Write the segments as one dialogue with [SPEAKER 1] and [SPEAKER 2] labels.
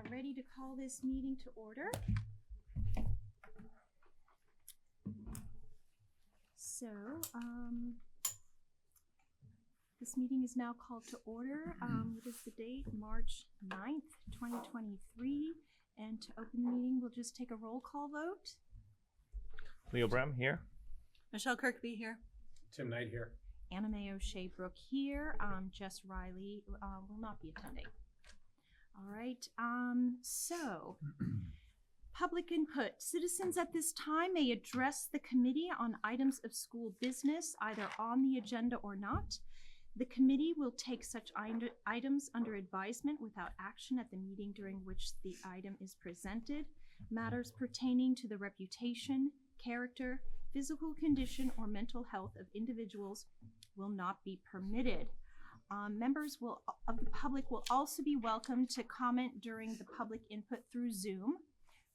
[SPEAKER 1] are ready to call this meeting to order. So, this meeting is now called to order. What is the date? March 9th, 2023. And to open the meeting, we'll just take a roll call vote.
[SPEAKER 2] Leo Brem here.
[SPEAKER 3] Michelle Kirkby here.
[SPEAKER 4] Tim Knight here.
[SPEAKER 1] Anna Mae O'Shea Brooke here. Jess Riley will not be attending. All right. So, public input. Citizens at this time may address the committee on items of school business, either on the agenda or not. The committee will take such items under advisement without action at the meeting during which the item is presented. Matters pertaining to the reputation, character, physical condition, or mental health of individuals will not be permitted. Members of the public will also be welcome to comment during the public input through Zoom.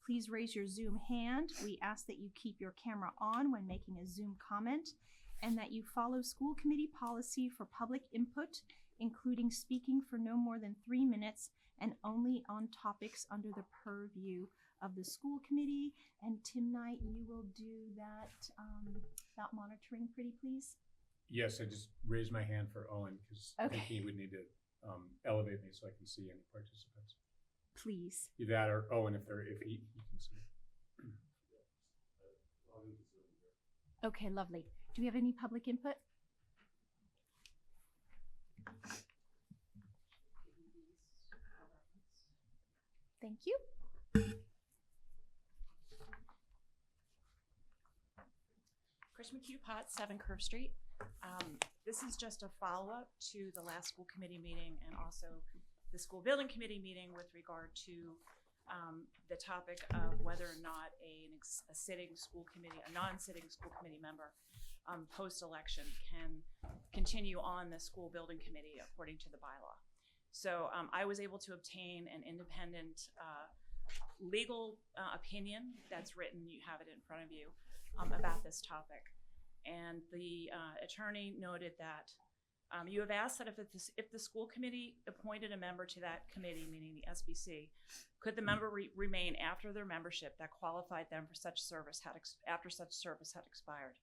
[SPEAKER 1] Please raise your Zoom hand. We ask that you keep your camera on when making a Zoom comment, and that you follow school committee policy for public input, including speaking for no more than 3 minutes and only on topics under the purview of the school committee. And Tim Knight, you will do that monitoring pretty please?
[SPEAKER 4] Yes, I just raised my hand for Owen because I think he would need to elevate me so I can see any participants.
[SPEAKER 1] Please.
[SPEAKER 4] Either that or Owen if he can see.
[SPEAKER 1] Okay, lovely. Do we have any public input? Thank you.
[SPEAKER 5] Chris McHugh-Potts, 7 Curve Street. This is just a follow-up to the last school committee meeting and also the school building committee meeting with regard to the topic of whether or not a non-sitting school committee member post-election can continue on the school building committee according to the bylaw. So I was able to obtain an independent legal opinion that's written, you have it in front of you, about this topic. And the attorney noted that you have asked that if the school committee appointed a member to that committee, meaning the SBC, could the member remain after their membership that qualified them for such service after such service had expired?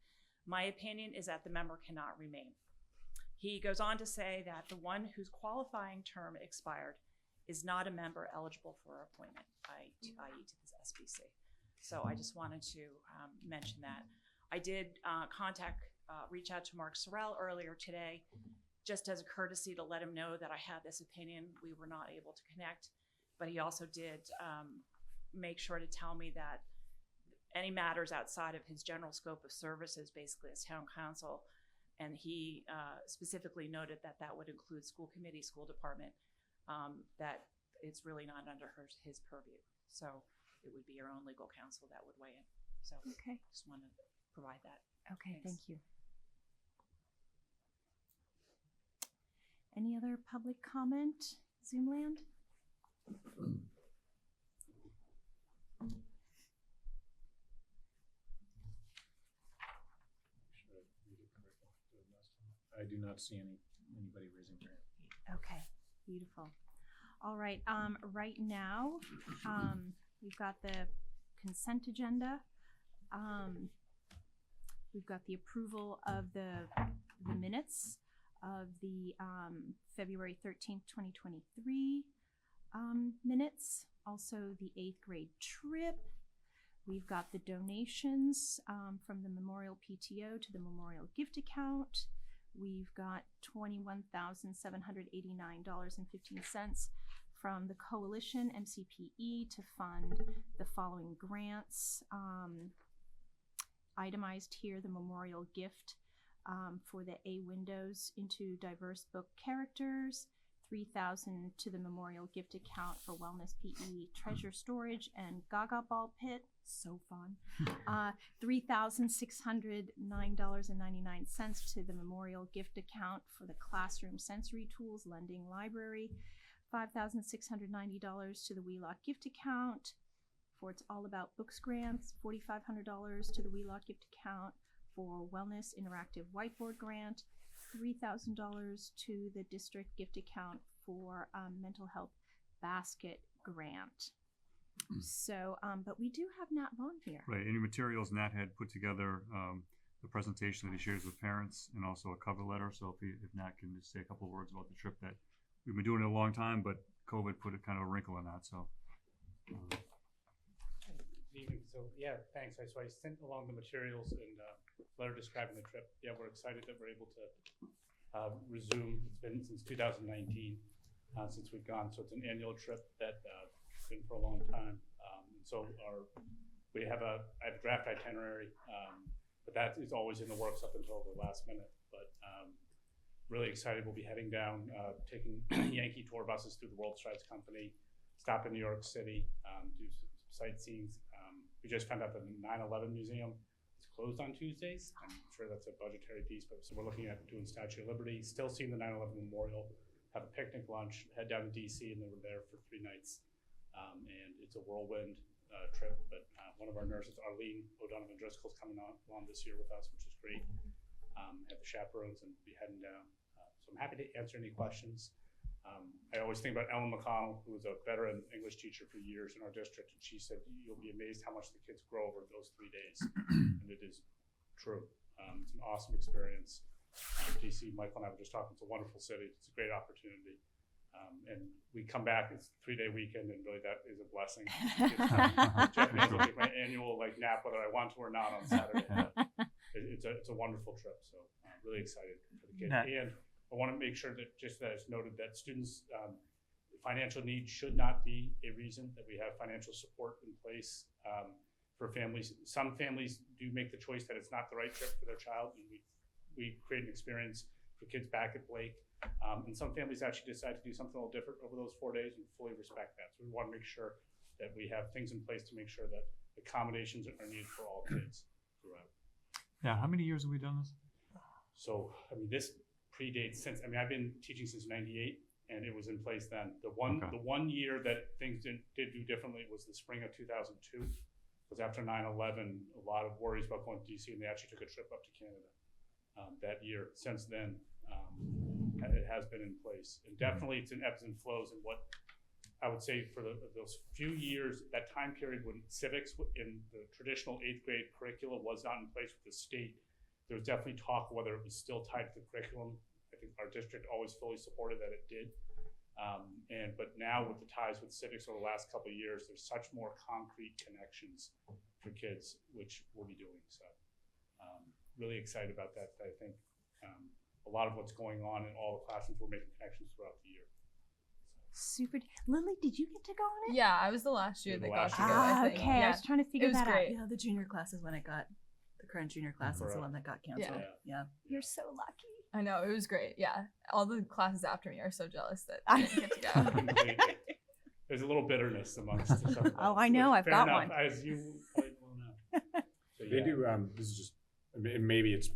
[SPEAKER 5] My opinion is that the member cannot remain. He goes on to say that the one whose qualifying term expired is not a member eligible for appointment, i.e. to this SBC. So I just wanted to mention that. I did reach out to Mark Sorrell earlier today, just as a courtesy to let him know that I had this opinion. We were not able to connect, but he also did make sure to tell me that any matters outside of his general scope of services, basically as town council, and he specifically noted that that would include school committee, school department, that it's really not under his purview. So it would be your own legal counsel that would weigh in. So
[SPEAKER 1] okay.
[SPEAKER 5] Just want to provide that.
[SPEAKER 1] Okay,
[SPEAKER 5] Thanks.
[SPEAKER 1] thank you. Any other public comment, Zoomland?
[SPEAKER 4] I do not see anybody raising their hand.
[SPEAKER 1] Okay, beautiful. All right, right now, we've got the consent agenda. We've got the approval of the minutes of the February 13th, 2023 minutes. Also the 8th grade trip. We've got the donations from the Memorial PTO to the Memorial gift account. We've got $21,789.15 from the Coalition MCPE to fund the following grants. Itemized here, the Memorial gift for the A windows into diverse book characters, $3,000 to the Memorial gift account for wellness PE, treasure storage, and Gaga ball pit. So fun. $3,609.99 to the Memorial gift account for the classroom sensory tools lending library, $5,690 to the Wheelock gift account for It's All About Books grants, $4,500 to the Wheelock gift account for wellness interactive whiteboard grant, $3,000 to the district gift account for mental health basket grant. So, but we do have Nat Vaughn here.
[SPEAKER 6] Right, any materials Nat had put together, the presentation that he shares with parents, and also a cover letter. So if Nat can just say a couple of words about the trip, that we've been doing it a long time, but COVID put a kind of a wrinkle in that. So.
[SPEAKER 4] So yeah, thanks. So I sent along the materials and letter describing the trip. Yeah, we're excited that we're able to resume. It's been since 2019 since we've gone. So it's an annual trip that has been for a long time. So I have a draft itinerary, but that is always in the works up until the last minute. But really excited. We'll be heading down, taking Yankee tour buses through the World Strides Company, stop in New York City, do some sightseeing. We just found out that the 9/11 Museum is closed on Tuesdays. I'm sure that's a budgetary piece, but so we're looking at doing Statue of Liberty, still seeing the 9/11 Memorial, have a picnic lunch, head down to DC, and then we're there for 3 nights. And it's a whirlwind trip, but one of our nurses, Arlene O'Donovan Driscoll's coming along this year with us, which is great. Have the chaperones and be heading down. So I'm happy to answer any questions. I always think about Ellen McConnell, who was a veteran English teacher for years in our district, and she said, you'll be amazed how much the kids grow over those 3 days. And it is true. It's an awesome experience. DC, Michael and I were just talking, it's a wonderful city. It's a great opportunity. And we come back, it's a 3-day weekend, and really that is a blessing. It's my annual nap, whether I want to or not on Saturday. It's a wonderful trip, so really excited for the kids. And I want to make sure that just that it's noted that students' financial needs should not be a reason, that we have financial support in place for families. Some families do make the choice that it's not the right trip for their child, and we create an experience for kids back at Blake. And some families actually decide to do something a little different over those 4 days, and fully respect that. So we want to make sure that we have things in place to make sure that accommodations are needed for all kids throughout.
[SPEAKER 6] Yeah, how many years have we done this?
[SPEAKER 4] So, I mean, this predates I've been teaching since '98, and it was in place then. The one year that things did do differently was the spring of 2002, because after 9/11, a lot of worries about going to DC, and they actually took a trip up to Canada that year. Since then, it has been in place, and definitely it's in ebbs and flows. And what I would say for those few years, that time period when civics in the traditional 8th grade curricula was not in place with the state, there was definitely talk whether it was still tied to the curriculum. I think our district always fully supported that it did. But now with the ties with civics over the last couple of years, there's such more concrete connections for kids, which we'll be doing. So really excited about that. I think a lot of what's going on in all the classrooms, we're making connections throughout the year.
[SPEAKER 1] Super. Lily, did you get to go on it?
[SPEAKER 7] Yeah, I was the last year
[SPEAKER 4] You're the
[SPEAKER 7] that got
[SPEAKER 4] last
[SPEAKER 7] to go.
[SPEAKER 4] year.
[SPEAKER 7] I think.
[SPEAKER 1] Okay.
[SPEAKER 7] Yeah.
[SPEAKER 1] I was trying to figure
[SPEAKER 7] was
[SPEAKER 1] that
[SPEAKER 7] great.
[SPEAKER 1] out.
[SPEAKER 3] Yeah, the junior class is when it got, the current junior class is the
[SPEAKER 4] Correct.
[SPEAKER 3] one that got canceled. Yeah.
[SPEAKER 1] You're so lucky.
[SPEAKER 7] I know, it was great. Yeah, all the classes after me are so jealous that I didn't get to go.
[SPEAKER 4] Completely. There's a little bitterness amongst some of them.
[SPEAKER 1] Oh, I know,
[SPEAKER 4] Which,
[SPEAKER 1] I've
[SPEAKER 4] fair
[SPEAKER 1] got
[SPEAKER 4] enough,
[SPEAKER 1] one.
[SPEAKER 4] As you probably will know. So,
[SPEAKER 8] They
[SPEAKER 4] yeah.
[SPEAKER 8] do, this is just, maybe it's,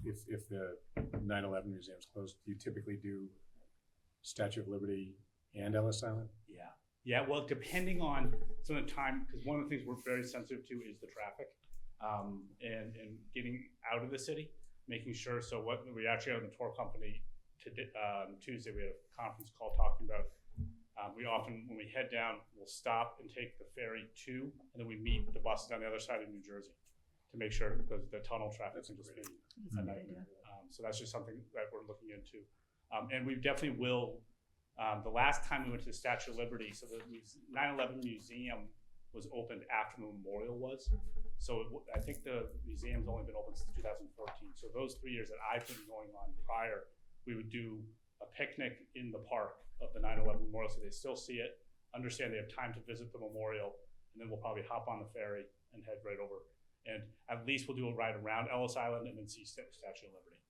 [SPEAKER 8] if the 9/11 museum's closed, do you typically do Statue of Liberty and Ellis Island?
[SPEAKER 4] Yeah, well, depending on some of the time, because one of the things we're very sensitive to is the traffic and getting out of the city, making sure. So what we actually had on the tour company Tuesday, we had a conference call talking about, we often, when we head down, we'll stop and take the ferry to, and then we meet the buses on the other side of New Jersey to make sure, because the tunnel traffic can just be a nightmare. So that's just something that we're looking into. And we definitely will. The last time we went to the Statue of Liberty, so the 9/11 Museum was opened after the memorial was. So I think the museum's only been open since 2014. So those 3 years that I've been going on prior, we would do a picnic in the park of the 9/11 memorial, so they still see it, understand they have time to visit the memorial, and then we'll probably hop on the ferry and head right over. And at least we'll do a ride around Ellis Island and then see Statue of Liberty.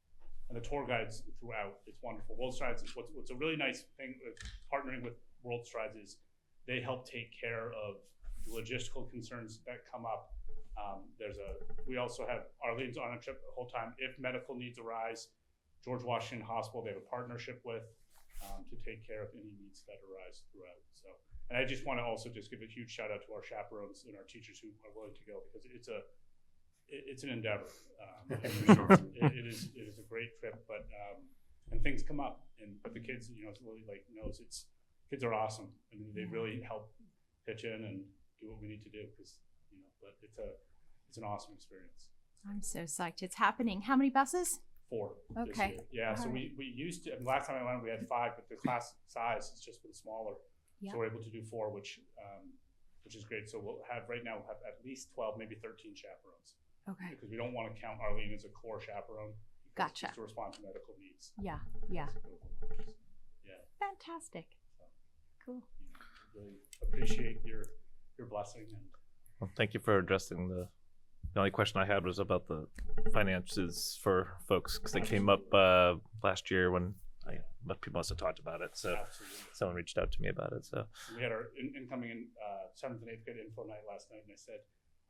[SPEAKER 4] And the tour guides throughout, it's wonderful. World Strides is what's a really nice thing with partnering with World Strides is they help take care of the logistical concerns that come up. We also have Arlene's on a trip the whole time. If medical needs arise, George Washington Hospital, they have a partnership with to take care of any needs that arise throughout. So, and I just want to also just give a huge shout out to our chaperones and our teachers who are willing to go, because it's an endeavor. It is a great trip, but and things come up, but the kids, Lily knows kids are awesome. I mean, they really help pitch in and do what we need to do because, but it's an awesome experience.
[SPEAKER 1] I'm so psyched. It's happening. How many buses?
[SPEAKER 4] 4 this
[SPEAKER 1] Okay.
[SPEAKER 4] year. Yeah, so we used to, last time I went, we had 5, but the class size has just been smaller.
[SPEAKER 1] Yeah.
[SPEAKER 4] So we're able to do 4, which is great. So we'll have at least 12, maybe 13 chaperones.
[SPEAKER 1] Okay.
[SPEAKER 4] Because we don't want to count Arlene as a core chaperone. because
[SPEAKER 1] Gotcha.
[SPEAKER 4] it's To respond to medical needs.
[SPEAKER 1] Yeah. Yeah.
[SPEAKER 4] Yeah.
[SPEAKER 1] Fantastic. Cool.
[SPEAKER 4] Really appreciate your blessing and
[SPEAKER 2] Well, thank you for addressing the only question I had was about the finances for folks because it came up last year when people must have talked about it. So
[SPEAKER 4] absolutely.
[SPEAKER 2] someone reached out to me about it. So
[SPEAKER 4] We had our incoming 7th and 8th grade info night last night, and I said,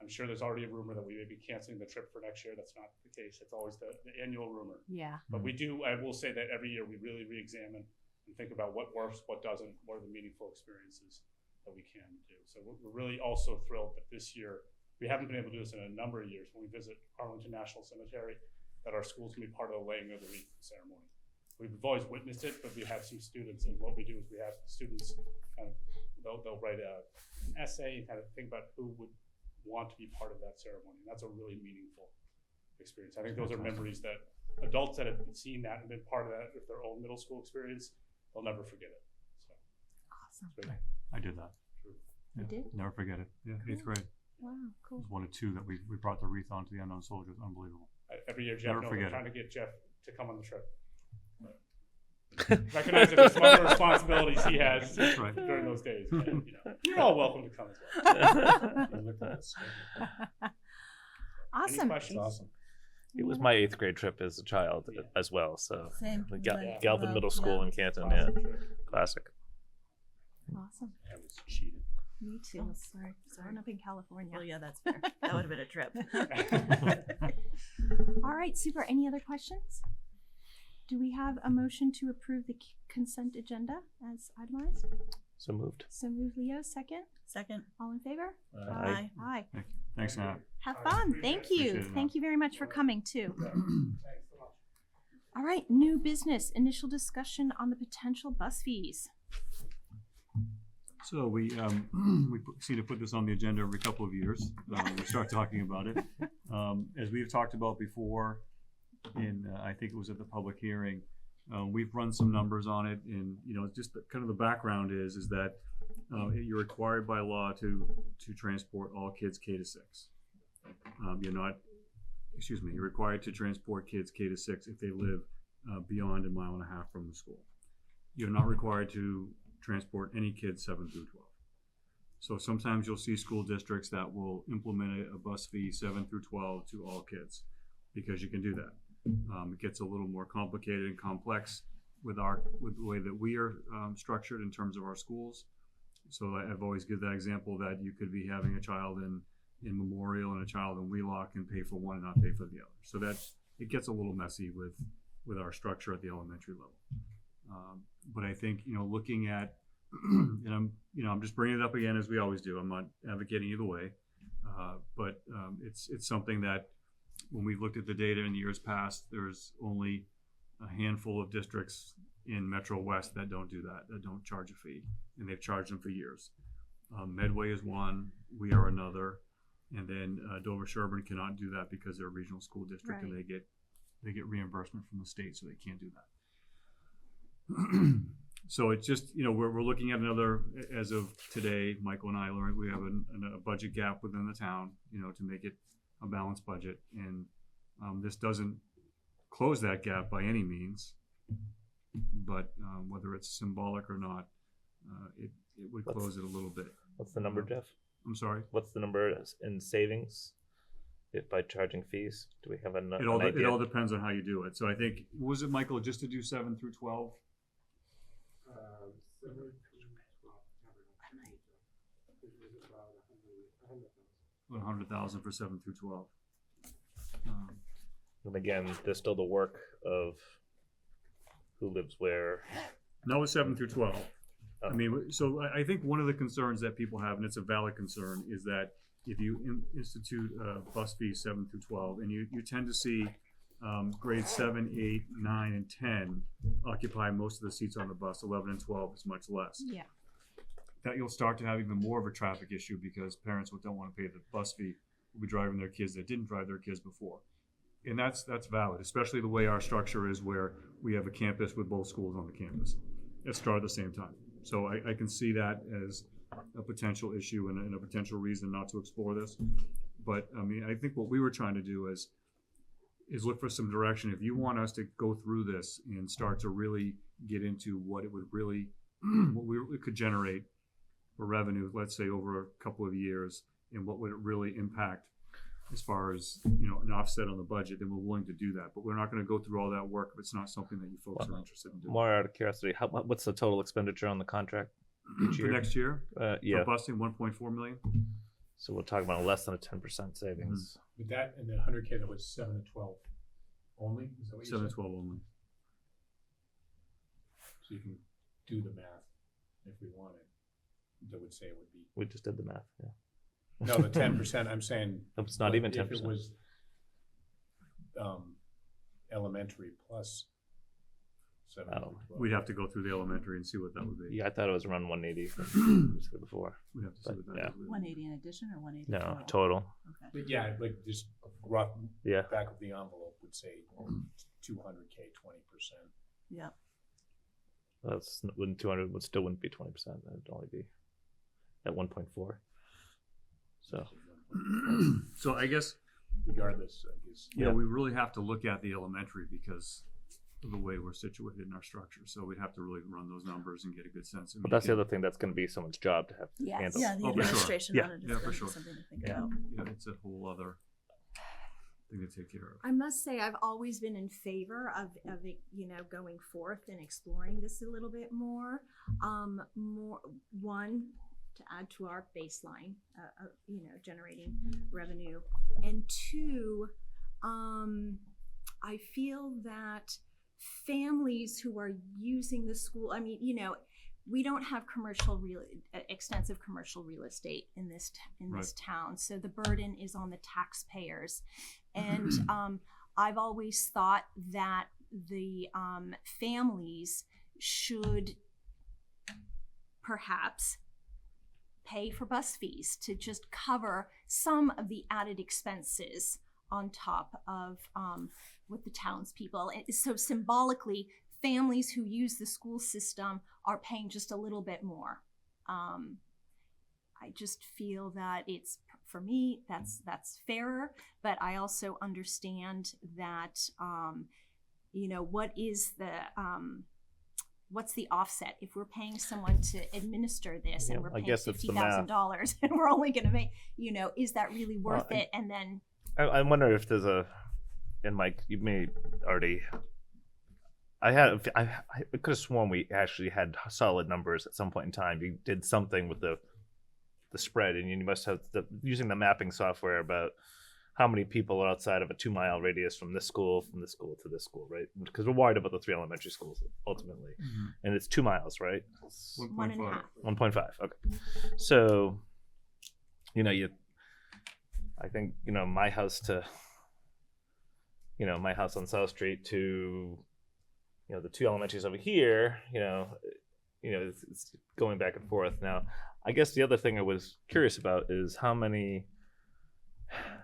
[SPEAKER 4] I'm sure there's already a rumor that we may be canceling the trip for next year. That's not the case. It's always the annual rumor.
[SPEAKER 1] Yeah.
[SPEAKER 4] But I will say that every year we really re-examine and think about what works, what doesn't, what are the meaningful experiences that we can do. So we're really also thrilled that this year, we haven't been able to do this in a number of years when we visit Arlington National Cemetery, that our schools can be part of the laying of the wreath ceremony. We've always witnessed it, but we have some students, and what we do is we have students kind of, they'll write an essay and kind of think about who would want to be part of that ceremony. And that's a really meaningful experience. I think those are memories that adults that have seen that and been part of that with their own middle school experience, they'll never forget it. So
[SPEAKER 1] Awesome.
[SPEAKER 4] it's great.
[SPEAKER 6] I did that.
[SPEAKER 1] You did?
[SPEAKER 6] Never forget it. Yeah, 8th grade.
[SPEAKER 1] Wow.
[SPEAKER 6] It
[SPEAKER 1] Cool.
[SPEAKER 6] was 1 of 2 that we brought the wreath onto the unknown soldiers. Unbelievable.
[SPEAKER 4] Every year, Jeff
[SPEAKER 6] Never
[SPEAKER 4] knows
[SPEAKER 6] forget
[SPEAKER 4] I'm
[SPEAKER 6] it.
[SPEAKER 4] trying to get Jeff to come on the trip. Recognize that there's some other responsibilities he has
[SPEAKER 6] That's right.
[SPEAKER 4] during those days. But, you're all welcome to come as well.
[SPEAKER 8] You looked at this.
[SPEAKER 4] Any
[SPEAKER 1] Awesome.
[SPEAKER 4] questions?
[SPEAKER 8] It's awesome.
[SPEAKER 2] it was my 8th grade trip as a child
[SPEAKER 4] Yeah.
[SPEAKER 2] as well. So
[SPEAKER 3] Same.
[SPEAKER 2] we
[SPEAKER 3] We
[SPEAKER 2] got
[SPEAKER 3] went-
[SPEAKER 2] Galvin
[SPEAKER 3] well,
[SPEAKER 2] Middle School
[SPEAKER 3] yeah.
[SPEAKER 2] in Canton.
[SPEAKER 4] Awesome
[SPEAKER 2] Yeah,
[SPEAKER 4] trip.
[SPEAKER 2] classic.
[SPEAKER 1] Awesome.
[SPEAKER 8] I was cheated.
[SPEAKER 1] Me too.
[SPEAKER 3] Oh, sorry.
[SPEAKER 1] Growing up in California.
[SPEAKER 3] Well, yeah, that's fair. That would have been a trip.
[SPEAKER 1] All right, super. Any other questions? Do we have a motion to approve the consent agenda as itemized?
[SPEAKER 2] So moved.
[SPEAKER 1] So move Leo, second.
[SPEAKER 3] Second.
[SPEAKER 1] All in favor?
[SPEAKER 8] Aye.
[SPEAKER 1] Aye.
[SPEAKER 6] Thank you. Thanks, Nat.
[SPEAKER 1] Have
[SPEAKER 4] All right,
[SPEAKER 1] fun.
[SPEAKER 4] appreciate
[SPEAKER 1] Thank
[SPEAKER 4] it.
[SPEAKER 1] you.
[SPEAKER 6] Appreciate it,
[SPEAKER 1] Thank you very much for coming too.
[SPEAKER 4] Thanks so much.
[SPEAKER 1] All right, new business. Initial discussion on the potential bus fees.
[SPEAKER 6] So we seem to put this on the agenda every couple of years. We start talking about it. As we've talked about before, I think it was at the public hearing, we've run some numbers on it, and just kind of the background is that you're required by law to transport all kids K to 6. You're required to transport kids K to 6 if they live beyond 1.5 miles from the school. You're not required to transport any kids 7 through 12. So sometimes you'll see school districts that will implement a bus fee 7 through 12 to all kids because you can do that. It gets a little more complicated and complex with the way that we are structured in terms of our schools. So I've always given that example that you could be having a child in Memorial and a child in Wheelock and pay for one and not pay for the other. So that it gets a little messy with our structure at the elementary level. But I think, looking at, and I'm just bringing it up again as we always do. I'm not advocating either way, but it's something that when we've looked at the data in the years past, there's only a handful of districts in Metro West that don't do that don't charge a fee, and they've charged them for years. Medway is one, we are another, and then Dover Sherburne cannot do that because they're a regional school district and
[SPEAKER 1] Right.
[SPEAKER 6] they get reimbursement from the state, so they can't do that. So it's just, we're looking at another, as of today, Michael and I learned we have a budget gap within the town, to make it a balanced budget. And this doesn't close that gap by any means, but whether it's symbolic or not, it would close it a little bit.
[SPEAKER 2] What's the number, Jeff?
[SPEAKER 6] I'm sorry?
[SPEAKER 2] What's the number in savings if by charging fees? Do we have an
[SPEAKER 6] It all
[SPEAKER 2] idea?
[SPEAKER 6] depends on how you do it. So I think, was it, Michael, just to do 7 through 12? 100,000 for 7 through 12.
[SPEAKER 2] And again, there's still the work of who lives where.
[SPEAKER 6] No, it's 7 through 12.
[SPEAKER 2] Oh.
[SPEAKER 6] I mean, so I think one of the concerns that people have, and it's a valid concern, is that if you institute a bus fee 7 through 12, and you tend to see grades 7, 8, 9, and 10 occupy most of the seats on the bus. 11 and 12 is much less.
[SPEAKER 1] Yeah.
[SPEAKER 6] That you'll start to have even more of a traffic issue because parents who don't want to pay the bus fee will be driving their kids that didn't drive their kids before. And that's valid, especially the way our structure is where we have a campus with both schools on the campus that start at the same time. So I can see that as a potential issue and a potential reason not to explore this. But I mean, I think what we were trying to do is look for some direction. If you want us to go through this and start to really get into what it would really, it could generate for revenue, let's say over a couple of years, and what would it really impact as far as, you know, an offset on the budget, then we're willing to do that. But we're not going to go through all that work if it's not something that you folks are interested in doing.
[SPEAKER 2] More out of curiosity, what's the total expenditure on the contract each
[SPEAKER 6] For
[SPEAKER 2] year?
[SPEAKER 6] next year,
[SPEAKER 2] Yeah.
[SPEAKER 6] for busing, 1.4 million.
[SPEAKER 2] So we're talking about less than a 10% savings.
[SPEAKER 8] With that and the 100K, that was 7 to 12 only? Is that what you
[SPEAKER 6] 7
[SPEAKER 8] said?
[SPEAKER 6] to 12 only.
[SPEAKER 8] So you can do the math if we wanted. That would say it would be.
[SPEAKER 2] We just did the math. Yeah.
[SPEAKER 8] No, the 10%, I'm saying.
[SPEAKER 2] It's not
[SPEAKER 8] but
[SPEAKER 2] even 10%.
[SPEAKER 8] If it was elementary plus 7 to 12.
[SPEAKER 6] We'd have to go through the elementary and see what that would be.
[SPEAKER 2] Yeah, I thought it was around 180 before.
[SPEAKER 6] We'd have to see
[SPEAKER 2] But,
[SPEAKER 6] what that
[SPEAKER 2] yeah.
[SPEAKER 6] is.
[SPEAKER 3] 180 in addition or 180
[SPEAKER 2] No,
[SPEAKER 3] total?
[SPEAKER 2] total.
[SPEAKER 3] Okay.
[SPEAKER 8] But yeah, like just rough
[SPEAKER 2] Yeah.
[SPEAKER 8] back of the envelope would say 200K, 20%.
[SPEAKER 3] Yeah.
[SPEAKER 2] That's wouldn't 200 would still wouldn't be 20%. It'd only be at 1.4. So
[SPEAKER 6] So I guess,
[SPEAKER 8] Regardless, I guess.
[SPEAKER 6] yeah, we really have to look at the elementary because of the way we're situated in our structure. So we'd have to really run those numbers and get a good sense.
[SPEAKER 2] but that's the other thing that's going to be someone's job to have to
[SPEAKER 1] Yes.
[SPEAKER 2] handle.
[SPEAKER 3] Yeah, the
[SPEAKER 6] Oh, for sure.
[SPEAKER 3] administration
[SPEAKER 2] Yeah.
[SPEAKER 3] on it is
[SPEAKER 6] Yeah, for
[SPEAKER 3] gonna be
[SPEAKER 6] sure.
[SPEAKER 3] something to think
[SPEAKER 2] Yeah.
[SPEAKER 3] about.
[SPEAKER 6] Yeah, it's a whole other thing to take care of.
[SPEAKER 1] I must say I've always been in favor of it, you know, going forth and exploring this a little bit more. One, to add to our baseline, you know, generating revenue, and two, I feel that families who are using the school, I mean, you know, we don't have extensive commercial real estate in this town, so the burden is on the taxpayers. And I've always thought that the families should perhaps pay for bus fees to just cover some of the added expenses on top of what the townspeople. So symbolically, families who use the school system are paying just a little bit more. I just feel that it's, for me, that's fairer, but I also understand that, you know, what's the offset if we're paying someone to administer this and
[SPEAKER 2] Yeah,
[SPEAKER 1] we're
[SPEAKER 2] I
[SPEAKER 1] paying
[SPEAKER 2] guess it's the math.
[SPEAKER 1] $50,000 and we're only going to make, you know, is that really worth
[SPEAKER 2] Well,
[SPEAKER 1] it? And then
[SPEAKER 2] I wonder if there's and Mike, you may already. I could have sworn we actually had solid numbers at some point in time. You did something with the spread, and you must have using the mapping software about how many people are outside of a 2-mile radius from this school to this school, right? Because we're worried about the 3 elementary schools ultimately, and it's 2 miles, right?
[SPEAKER 6] 1.5.
[SPEAKER 2] 1.5. Okay, so you know I think my house on South Street to the 2 elementaries over here, it's going back and forth. Now, I guess the other thing I was curious about is how many,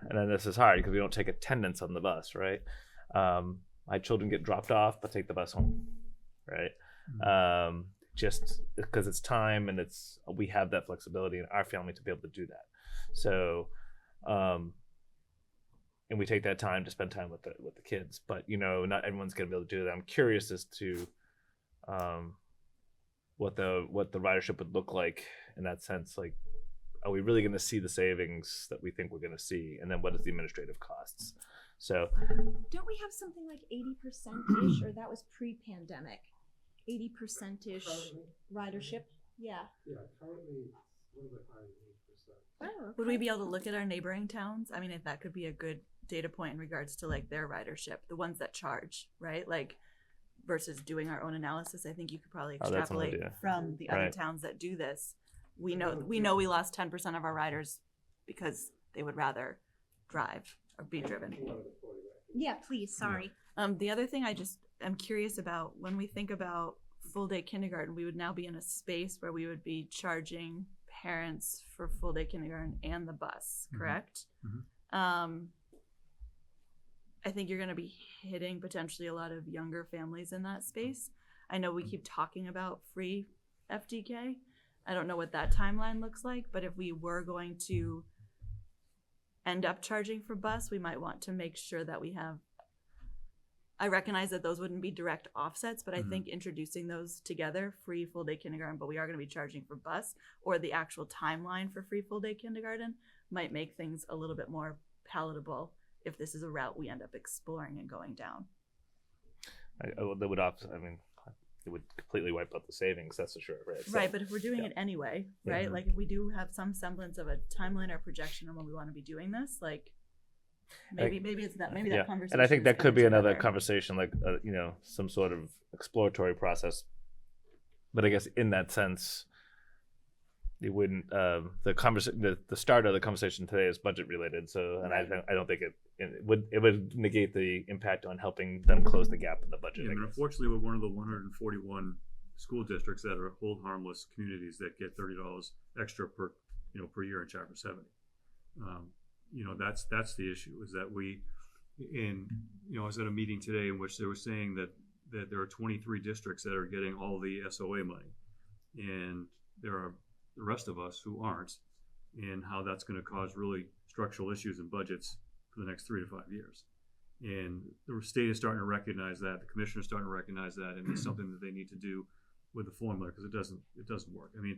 [SPEAKER 2] and then this is hard because we don't take attendance on the bus, right? My children get dropped off, but take the bus home, right? Just because it's time and we have that flexibility in our family to be able to do that. So, and we take that time to spend time with the kids, but not everyone's gonna be able to do that. I'm curious as to what the ridership would look like in that sense. Like, are we really gonna see the savings that we think we're gonna see, and then what is the administrative costs? So,
[SPEAKER 1] don't we have something like 80%-ish, or that was pre-pandemic, 80%-ish ridership? Yeah.
[SPEAKER 9] Yeah, currently it's a little bit higher than 8%.
[SPEAKER 1] Oh,
[SPEAKER 3] Would we be able to look at our neighboring towns? I mean, if that could be a good data point in regards to like their ridership, the ones that charge, right? Like versus doing our own analysis, I think you could probably
[SPEAKER 2] that's an
[SPEAKER 3] extrapolate
[SPEAKER 2] idea.
[SPEAKER 3] from the other
[SPEAKER 2] Right.
[SPEAKER 3] towns that do this. We know we lost 10% of our riders because they would rather drive or be driven.
[SPEAKER 9] 240, right?
[SPEAKER 1] Yeah, please, sorry.
[SPEAKER 3] The other thing I'm curious about, when we think about full day kindergarten, we would now be in a space where we would be charging parents for full day kindergarten and the bus, correct? I think you're going to be hitting potentially a lot of younger families in that space. I know we keep talking about free FDK. I don't know what that timeline looks like, but if we were going to end up charging for bus, we might want to make sure that we have, I recognize that those wouldn't be direct offsets, but I think introducing those together, free full day kindergarten, but we are going to be charging for bus, or the actual timeline for free full day kindergarten, might make things a little bit more palatable if this is a route we end up exploring and going down.
[SPEAKER 2] That would it would completely wipe out the savings, that's for sure, right? So,
[SPEAKER 3] Right, but if we're doing it anyway, right? Like if we do have some semblance of a timeline or projection on when we want to be doing this, like maybe it's that, maybe that conversation.
[SPEAKER 2] And I think
[SPEAKER 3] is
[SPEAKER 2] that could
[SPEAKER 3] coming
[SPEAKER 2] be another
[SPEAKER 3] together.
[SPEAKER 2] conversation, like some sort of exploratory process. But I guess in that sense, it wouldn't. The start of the conversation today is budget related, so and I don't think it would negate the impact on helping them close the gap in the budget.
[SPEAKER 6] Yeah, and unfortunately, we're one of the 141 school districts that are hold harmless communities that get $30 extra per year in Chapter 70. That's the issue, is that I was at a meeting today in which they were saying that there are 23 districts that are getting all the SOA money, and there are the rest of us who aren't, and how that's going to cause really structural issues in budgets for the next 3 to 5 years. And the state is starting to recognize that, the commissioner is starting to recognize that, and it's something that they need to do with the formula, because it doesn't work. I mean,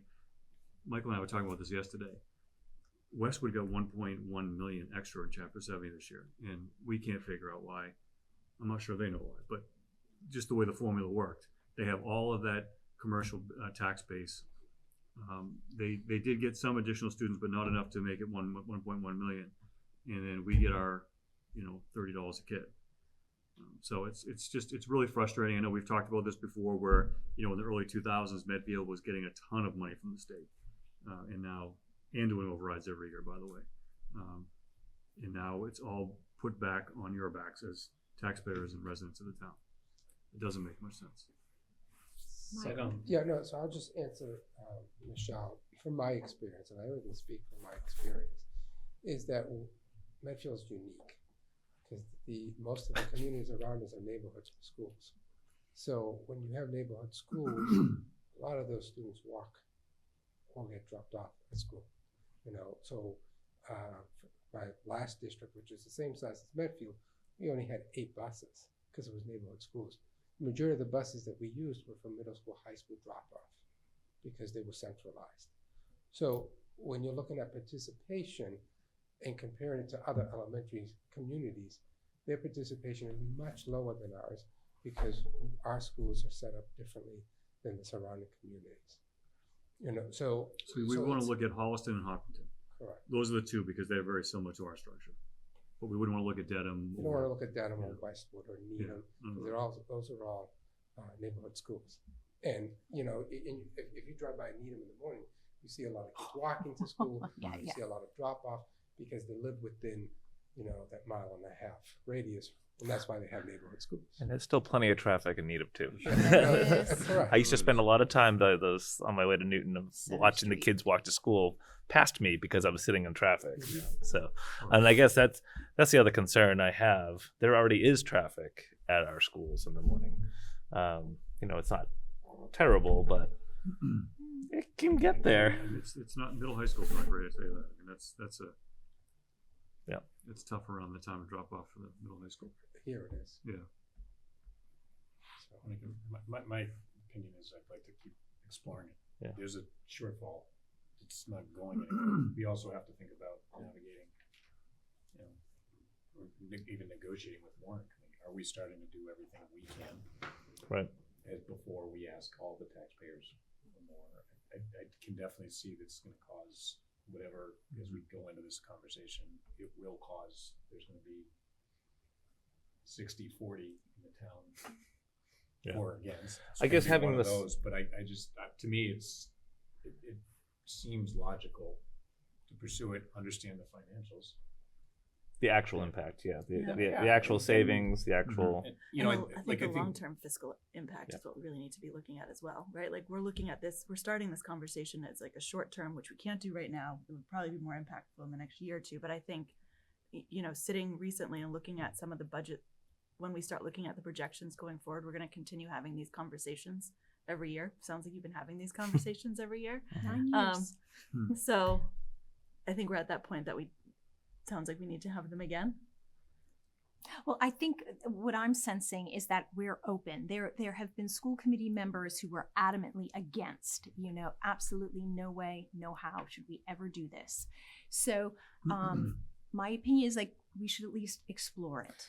[SPEAKER 6] Michael and I were talking about this yesterday. Westwood got 1.1 million extra in Chapter 70 this year, and we can't figure out why. I'm not sure they know why, but just the way the formula worked, they have all of that commercial tax base. They did get some additional students, but not enough to make it 1.1 million, and then we get our $30 a kid. So it's really frustrating. I know we've talked about this before, where in the early 2000s, Medfield was getting a ton of money from the state, and doing overrides every year, by the way. And now it's all put back on your backs as taxpayers and residents of the town. It doesn't make much sense.
[SPEAKER 9] So I'll just answer Michelle. From my experience, and I only can speak from my experience, is that Medfield's unique because most of the communities around us are neighborhood schools. So when you have neighborhood schools, a lot of those students walk or get dropped off at school. So my last district, which is the same size as Medfield, we only had 8 buses because it was neighborhood schools. The majority of the buses that we used were for middle school, high school drop-off because they were centralized. So when you're looking at participation and comparing it to other elementary communities, their participation is much lower than ours because our schools are set up differently than the surrounding communities. So
[SPEAKER 6] we want to look at Holliston and Hopkinton.
[SPEAKER 9] Correct.
[SPEAKER 6] Those are the two because they're very similar to our structure. But we wouldn't want to look at Dedham.
[SPEAKER 9] You don't want to look at Dedham or Westwood or Needham. Those are all neighborhood schools. And if you drive by Needham in the morning, you see a lot of kids walking to school. You see a lot of drop off because they live within that 1.5 mile radius, and that's why they have neighborhood schools.
[SPEAKER 2] And there's still plenty of traffic in Needham too.
[SPEAKER 9] Correct.
[SPEAKER 2] I used to spend a lot of time those on my way to Newton of watching the kids walk to school past me because I was sitting in traffic. So, and I guess that's the other concern I have. There already is traffic at our schools in the morning. It's not terrible, but it can get there.
[SPEAKER 6] It's not middle high school's not great. I tell you that. I mean, that's a it's tough around the time of drop off for the middle high school.
[SPEAKER 9] Here it is.
[SPEAKER 6] Yeah.
[SPEAKER 8] So my opinion is I'd like to keep exploring it.
[SPEAKER 2] Yeah.
[SPEAKER 8] There's a shortfall. It's not going anywhere. We also have to think about navigating, or even negotiating with Warren Committee. Are we starting to do everything we can?
[SPEAKER 2] Right.
[SPEAKER 8] As before we ask all the taxpayers for more. I can definitely see that's going to cause whatever, as we go into this conversation, it will cause, there's going to be 60-40 in the town for against.
[SPEAKER 2] I guess having
[SPEAKER 8] one of
[SPEAKER 2] this,
[SPEAKER 8] those, but I just, to me, it seems logical to pursue it, understand the financials.
[SPEAKER 2] the actual impact, yeah,
[SPEAKER 3] Yeah.
[SPEAKER 2] the actual savings, the actual.
[SPEAKER 8] You know,
[SPEAKER 3] And I think the
[SPEAKER 8] think
[SPEAKER 3] long-term fiscal impact
[SPEAKER 2] Yeah.
[SPEAKER 3] is what we really need to be looking at as well, right? Like we're looking at this, we're starting this conversation as like a short term, which we can't do right now. It would probably be more impactful in the next year or two. But I think, sitting recently and looking at some of the budget, when we start looking at the projections going forward, we're going to continue having these conversations every year. Sounds like you've been having these conversations every year.
[SPEAKER 1] 9 years.
[SPEAKER 3] So I think we're at that point that sounds like we need to have them again.
[SPEAKER 1] Well, I think what I'm sensing is that we're open. There have been school committee members who were adamantly against, absolutely no way, no how should we ever do this. So my opinion is like we should at least explore it.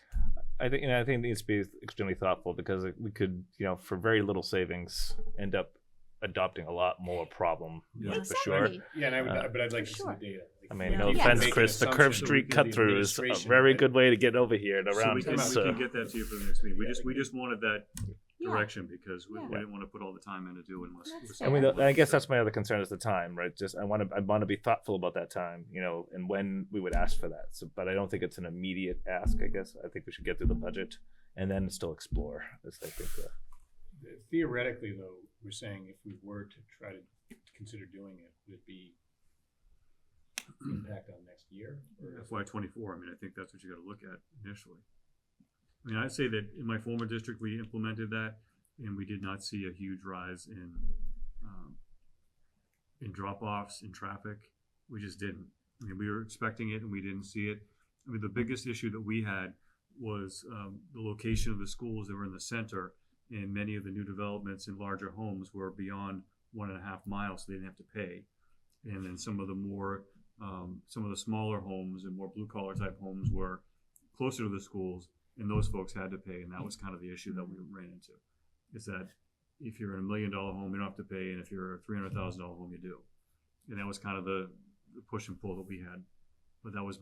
[SPEAKER 2] I think it needs to be extremely thoughtful because we could, for very little savings, end up adopting a lot more problem for sure.
[SPEAKER 1] Exactly.
[SPEAKER 8] Yeah, and but I'd like to see
[SPEAKER 1] sure.
[SPEAKER 8] the data.
[SPEAKER 2] I mean,
[SPEAKER 3] Yeah.
[SPEAKER 2] no
[SPEAKER 1] Yes.
[SPEAKER 2] offense,
[SPEAKER 8] Make an
[SPEAKER 2] Chris, the
[SPEAKER 8] assumption
[SPEAKER 2] Curve
[SPEAKER 8] so we
[SPEAKER 2] Street
[SPEAKER 8] can-
[SPEAKER 2] cut
[SPEAKER 8] the
[SPEAKER 2] through is a
[SPEAKER 8] administration,
[SPEAKER 2] very
[SPEAKER 8] right?
[SPEAKER 2] good way to get over here and
[SPEAKER 6] So
[SPEAKER 2] around
[SPEAKER 6] we can,
[SPEAKER 2] this.
[SPEAKER 6] we can get that to you for the next meeting. We just wanted that
[SPEAKER 1] Yeah.
[SPEAKER 6] direction because we
[SPEAKER 1] Yeah.
[SPEAKER 6] didn't want to put all the time in to do unless.
[SPEAKER 1] That's
[SPEAKER 6] it
[SPEAKER 1] fair.
[SPEAKER 6] was
[SPEAKER 2] And I guess that's my other concern is the time, right? Just I want to be thoughtful about that time, and when we would ask for that. So, but I don't think it's an immediate ask. I guess I think we should get through the budget and then still explore. Is I think
[SPEAKER 8] Theoretically, though, we're saying if we were to try to consider doing it, would it be impact on next year? Or
[SPEAKER 6] FY24. I mean, I think that's what you got to look at initially. I mean, I'd say that in my former district, we implemented that, and we did not see a huge rise in drop-offs in traffic. We just didn't. I mean, we were expecting it, and we didn't see it. I mean, the biggest issue that we had was the location of the schools that were in the center, and many of the new developments in larger homes were beyond 1.5 miles, so they didn't have to pay. And then some of the smaller homes and more blue-collar type homes were closer to the schools, and those folks had to pay, and that was kind of the issue that we ran into. Is that if you're in $1 million home, you don't have to pay, and if you're a $300,000 home, you do. And that was kind of the push and pull that we had, but that was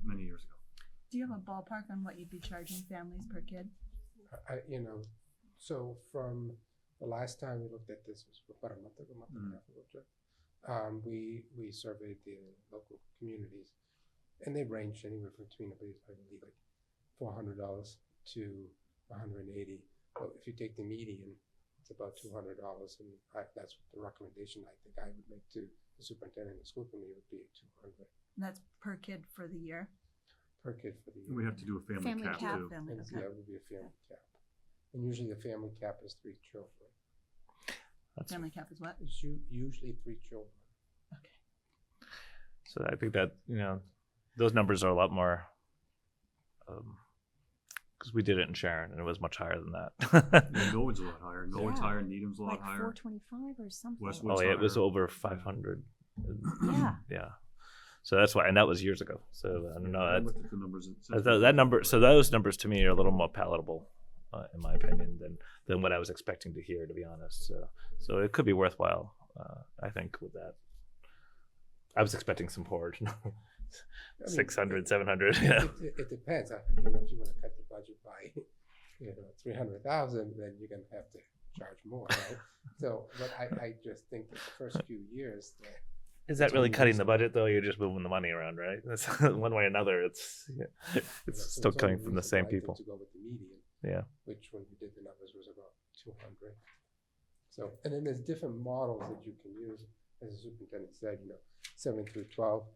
[SPEAKER 6] many years ago.
[SPEAKER 3] Do you have a ballpark on what you'd be charging families per kid?
[SPEAKER 9] So from the last time we looked at this was about a month and a half ago, Jeff. We surveyed the local communities, and they ranged anywhere between I believe like $400 to $180. But if you take the median, it's about $200, and that's what the recommendation I think I would make to the superintendent and the school committee would be $200
[SPEAKER 3] And that's per kid for the year.
[SPEAKER 9] per kid for the year.
[SPEAKER 6] And we have to do a family
[SPEAKER 1] Family
[SPEAKER 6] cap
[SPEAKER 1] cap.
[SPEAKER 6] too.
[SPEAKER 3] Family,
[SPEAKER 9] And
[SPEAKER 3] okay.
[SPEAKER 9] yeah, it would be a family cap. And usually the family cap is 3 children.
[SPEAKER 3] Family cap is what?
[SPEAKER 9] It's usually 3 children.
[SPEAKER 2] so. I think that those numbers are a lot more. Because we did it in Sharon and it was much higher than that.
[SPEAKER 6] Yeah, Norwood's a lot higher. Norwood's
[SPEAKER 1] Yeah.
[SPEAKER 6] higher. Needham's a lot
[SPEAKER 1] Like
[SPEAKER 6] higher.
[SPEAKER 1] 425 or something.
[SPEAKER 6] Westwood's
[SPEAKER 2] Oh yeah, it was
[SPEAKER 6] higher.
[SPEAKER 2] over 500.
[SPEAKER 1] Yeah.
[SPEAKER 2] Yeah. So that's why, and that was years ago. So I don't know.
[SPEAKER 6] I
[SPEAKER 2] That,
[SPEAKER 6] looked at the numbers.
[SPEAKER 2] that number. So those numbers to me are a little more palatable, in my opinion, than what I was expecting to hear, to be honest. So it could be worthwhile. I think with that. I was expecting some porridge. 600, 700. Yeah.
[SPEAKER 9] It depends. If you want to cut the budget by 300,000, then you're going to have to charge more, right? So, but I just think that the first few years,
[SPEAKER 2] Is that really cutting the budget though? You're just moving the money around, right? That's one way or another. It's still coming from the same people.
[SPEAKER 9] To go with the median,
[SPEAKER 2] Yeah.
[SPEAKER 9] which when we did the numbers was about 200. So, and then there's different models that you can use. As the superintendent said, 7 through 12,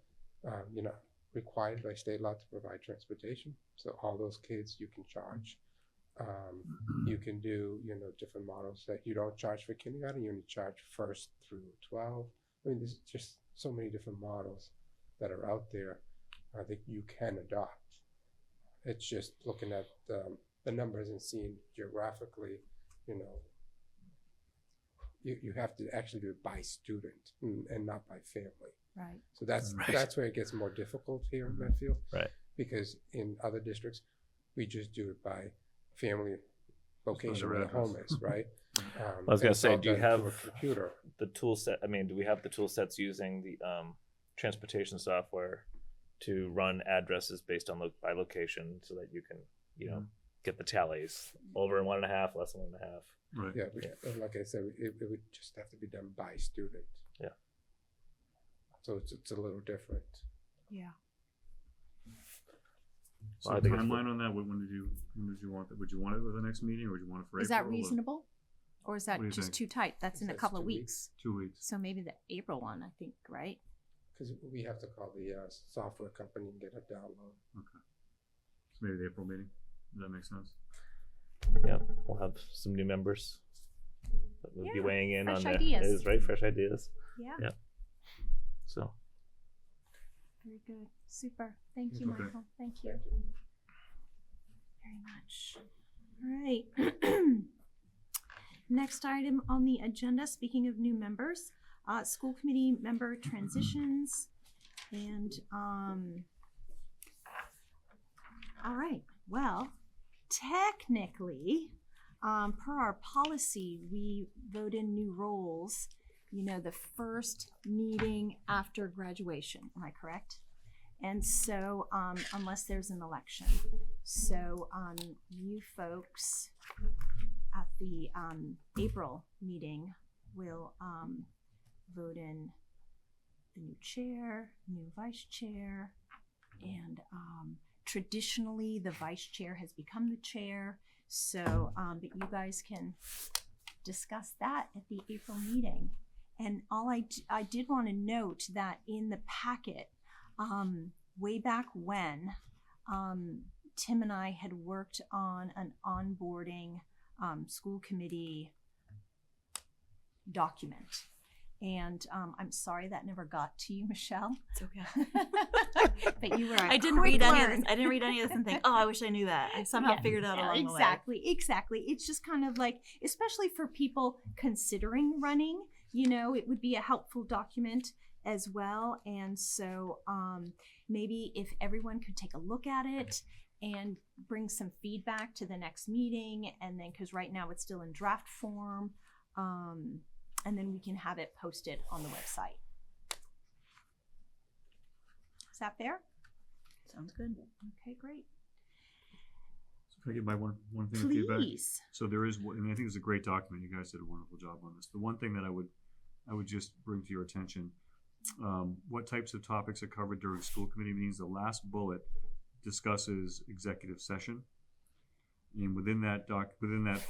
[SPEAKER 9] you're not required by state law to provide transportation. So all those kids you can charge. You can do, different models that you don't charge for kindergarten. You only charge 1st through 12. I mean, there's just so many different models that are out there. I think you can adopt. It's just looking at the numbers and seeing geographically, you have to actually do it by student and not by family.
[SPEAKER 1] Right.
[SPEAKER 9] So that's where it gets more difficult here in Medfield.
[SPEAKER 2] Right.
[SPEAKER 9] Because in other districts, we just do it by family location where the
[SPEAKER 6] address.
[SPEAKER 9] home is, right?
[SPEAKER 2] I was gonna
[SPEAKER 9] and it's
[SPEAKER 2] say,
[SPEAKER 9] all
[SPEAKER 2] do you
[SPEAKER 9] done through
[SPEAKER 2] have
[SPEAKER 9] a computer?
[SPEAKER 2] the tool set? I mean, do we have the tool sets using the transportation software to run addresses based on by location, so that you can, get the tallies over in 1.5, less than 1.5.
[SPEAKER 6] Right.
[SPEAKER 9] Yeah, and like I said, it would just have to be done by student.
[SPEAKER 2] Yeah.
[SPEAKER 9] So it's a little different.
[SPEAKER 1] Yeah.
[SPEAKER 6] So
[SPEAKER 2] Well, I think it's-
[SPEAKER 6] timeline on that, when did you want that? Would you want it with the next meeting, or would you want it for
[SPEAKER 1] Is
[SPEAKER 6] April?
[SPEAKER 1] that
[SPEAKER 6] or-
[SPEAKER 1] reasonable? Or is that
[SPEAKER 6] What do you
[SPEAKER 1] just
[SPEAKER 6] think?
[SPEAKER 1] too tight? That's in a
[SPEAKER 9] That's
[SPEAKER 1] couple of
[SPEAKER 9] 2
[SPEAKER 1] weeks.
[SPEAKER 6] 2 weeks.
[SPEAKER 1] So maybe the April one, I think, right?
[SPEAKER 9] Because we have to call the software company and get a download.
[SPEAKER 6] Okay. So maybe the April meeting. Does that make sense?
[SPEAKER 2] Yeah, we'll have some new members that will be
[SPEAKER 1] Yeah,
[SPEAKER 2] weighing in
[SPEAKER 1] fresh
[SPEAKER 2] on that.
[SPEAKER 1] ideas.
[SPEAKER 2] It is right, fresh ideas.
[SPEAKER 1] Yeah.
[SPEAKER 2] Yeah. So
[SPEAKER 1] Very good. Super. Thank you,
[SPEAKER 6] Okay.
[SPEAKER 1] Michael. Thank you. Very much. All right. Next item on the agenda, speaking of new members, school committee member transitions. And, all right. Well, technically, per our policy, we vote in new roles, the first meeting after graduation. Am I correct? And so, unless there's an election. So, you folks at the April meeting will vote in the new chair, new vice chair, and traditionally the vice chair has become the chair. So, but you guys can discuss that at the April meeting. And I did want to note that in the packet, way back when, Tim and I had worked on an onboarding school committee document. And I'm sorry that never got to you, Michelle.
[SPEAKER 3] It's okay.
[SPEAKER 1] But you were
[SPEAKER 3] I didn't read any of this. I didn't read any of this and think, oh, I wish I knew that. I somehow figured it out along the way.
[SPEAKER 1] Exactly. It's just kind of like, especially for people considering running, it would be a helpful document as well. And so maybe if everyone could take a look at it and bring some feedback to the next meeting, and then, because right now it's still in draft form, and then we can have it posted on the website. Is that fair?
[SPEAKER 3] Sounds good.
[SPEAKER 1] Okay, great.
[SPEAKER 6] So can I give my one thing of feedback?
[SPEAKER 1] Please.
[SPEAKER 6] So there is, and I think it's a great document. You guys did a wonderful job on this. The one thing that I would just bring to your attention, what types of topics are covered during school committee meetings. The last bullet discusses executive session. And within that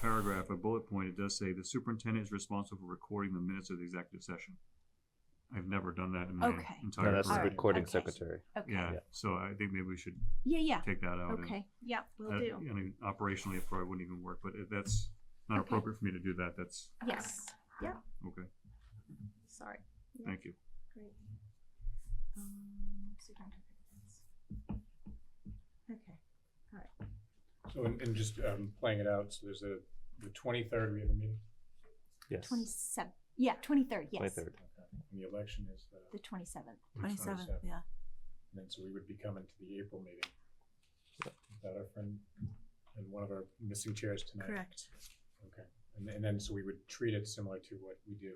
[SPEAKER 6] paragraph, a bullet point, it does say the superintendent is responsible for recording the minutes of the executive session. I've never done that in my
[SPEAKER 1] Okay.
[SPEAKER 6] entire
[SPEAKER 2] no, that's the
[SPEAKER 6] career.
[SPEAKER 2] recording
[SPEAKER 1] Okay.
[SPEAKER 2] secretary.
[SPEAKER 1] Okay.
[SPEAKER 6] Yeah, so I think maybe we should
[SPEAKER 1] Yeah.
[SPEAKER 6] take that out.
[SPEAKER 1] Okay. Yeah, we'll
[SPEAKER 6] And,
[SPEAKER 1] do.
[SPEAKER 6] I mean, operationally, it probably wouldn't even work, but if that's not
[SPEAKER 1] Okay.
[SPEAKER 6] appropriate for me to do that. That's
[SPEAKER 1] Yes. Yeah.
[SPEAKER 6] okay.
[SPEAKER 1] Sorry. Yeah.
[SPEAKER 6] Thank you.
[SPEAKER 1] Great. Okay. All right.
[SPEAKER 8] So, and just playing it out, so there's the 23rd, we have a meeting,
[SPEAKER 2] Yes.
[SPEAKER 1] 27. Yeah, 23rd. Yes.
[SPEAKER 2] 23rd.
[SPEAKER 8] and the election is
[SPEAKER 1] The 27th.
[SPEAKER 3] 27th,
[SPEAKER 8] 27th.
[SPEAKER 3] yeah.
[SPEAKER 8] And then, so we would be coming to the April meeting.
[SPEAKER 2] Yep.
[SPEAKER 8] Is that our friend, and one of our missing chairs tonight?
[SPEAKER 3] Correct.
[SPEAKER 8] Okay, and then, so we would treat it similar to what we do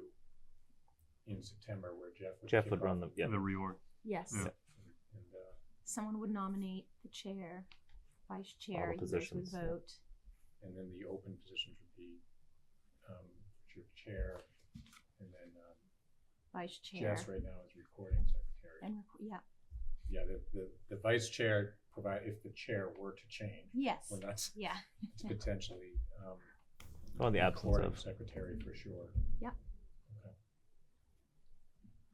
[SPEAKER 8] in September, where Jeff
[SPEAKER 2] Jeff would run them. Yeah.
[SPEAKER 6] The reorg.
[SPEAKER 1] Yes.
[SPEAKER 6] Yeah.
[SPEAKER 8] And,
[SPEAKER 1] Someone would nominate the chair, vice chair. You guys would
[SPEAKER 2] positions, yeah.
[SPEAKER 1] vote.
[SPEAKER 8] and then the open positions would be, your chair, and then,
[SPEAKER 1] Vice chair.
[SPEAKER 8] Jess right now is recording secretary.
[SPEAKER 1] And yeah.
[SPEAKER 8] Yeah, the vice chair if the chair were to change,
[SPEAKER 1] Yes.
[SPEAKER 8] when that's
[SPEAKER 1] Yeah.
[SPEAKER 8] potentially,
[SPEAKER 2] Oh, in the absence
[SPEAKER 8] recording
[SPEAKER 2] of.
[SPEAKER 8] secretary for sure.
[SPEAKER 1] Yep.
[SPEAKER 8] Okay.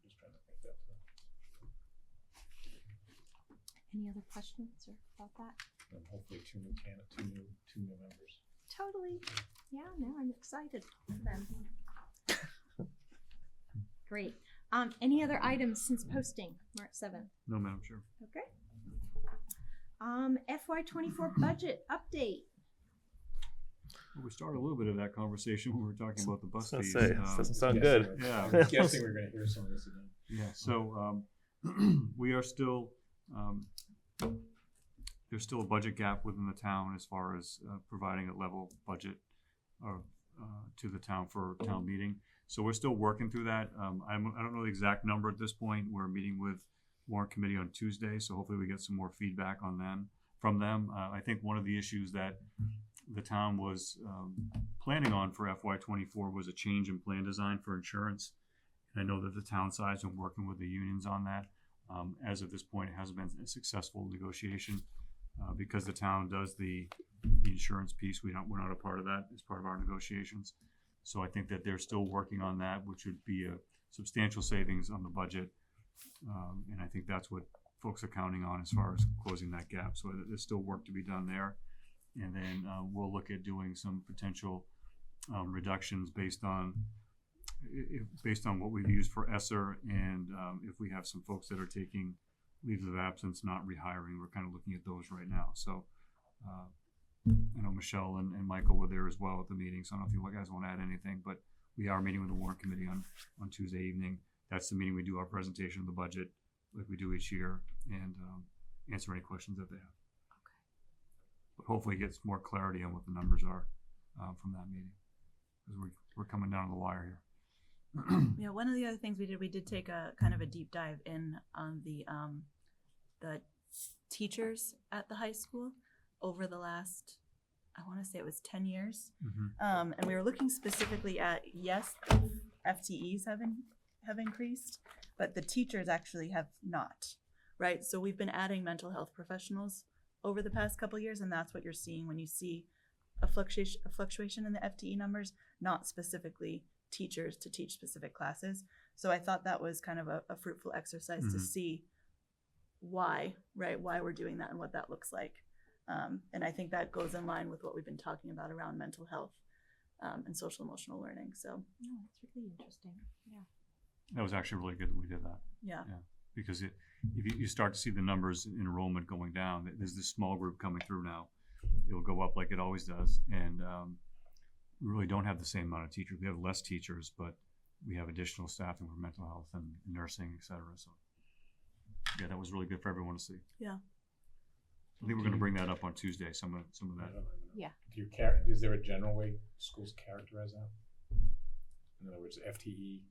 [SPEAKER 8] Just trying to think that through.
[SPEAKER 1] Any other questions or about that?
[SPEAKER 8] And hopefully two new members.
[SPEAKER 1] Totally. Yeah, no, I'm excited for them. Great. Any other items since posting, March 7th?
[SPEAKER 6] No, Madam Chair.
[SPEAKER 1] Okay. FY24 budget update.
[SPEAKER 6] Well, we started a little bit of that conversation when we were talking about the bus
[SPEAKER 2] I was
[SPEAKER 6] fees.
[SPEAKER 2] gonna say, this doesn't sound
[SPEAKER 8] Yes,
[SPEAKER 2] good.
[SPEAKER 6] Yeah.
[SPEAKER 8] I was guessing we were gonna hear some of this again.
[SPEAKER 6] Yeah, so we are still, there's still a budget gap within the town as far as providing a level budget to the town for town meeting. So we're still working through that. I don't know the exact number at this point. We're meeting with warrant committee on Tuesday, so hopefully we get some more feedback on them from them. I think one of the issues that the town was planning on for FY24 was a change in plan design for insurance. And I know that the town side's been working with the unions on that. As of this point, it hasn't been a successful negotiation. Because the town does the insurance piece, we're not a part of that as part of our negotiations. So I think that they're still working on that, which would be a substantial savings on the budget. And I think that's what folks are counting on as far as closing that gap. So there's still work to be done there. And then we'll look at doing some potential reductions based on what we've used for ESSER, and if we have some folks that are taking leaves of absence, not rehiring, we're kind of looking at those right now. So I know Michelle and Michael were there as well at the meeting, so I don't know if you guys want to add anything, but we are meeting with the warrant committee on Tuesday evening. That's the meeting we do our presentation of the budget like we do each year, and answer any questions that they have.
[SPEAKER 3] Okay.
[SPEAKER 6] But hopefully it gets more clarity on what the numbers are from that meeting, because we're coming down to the wire here.
[SPEAKER 3] Yeah, one of the other things we did take a kind of a deep dive in on the teachers at the high school over the last, I want to say it was 10 years. And we were looking specifically at, yes, FTEs have increased, but the teachers actually have not, right? So we've been adding mental health professionals over the past couple of years, and that's what you're seeing when you see a fluctuation in the FTE numbers, not specifically teachers to teach specific classes. So I thought that was kind of a fruitful exercise to see why we're doing that and what that looks like. And I think that goes in line with what we've been talking about around mental health and social emotional learning. So
[SPEAKER 1] No, that's really interesting. Yeah.
[SPEAKER 6] That was actually really good that we did that.
[SPEAKER 3] yeah.
[SPEAKER 6] Because if you start to see the numbers in enrollment going down, there's this small group coming through now. It'll go up like it always does, and we really don't have the same amount of teachers. We have less teachers, but we have additional staffing for mental health and nursing, et cetera. So yeah, that was really good for everyone to see.
[SPEAKER 3] Yeah.
[SPEAKER 6] I think we're going to bring that up on Tuesday. Some of that.
[SPEAKER 1] Yeah.
[SPEAKER 8] Is there a general way schools characterize that? In other words, FTE.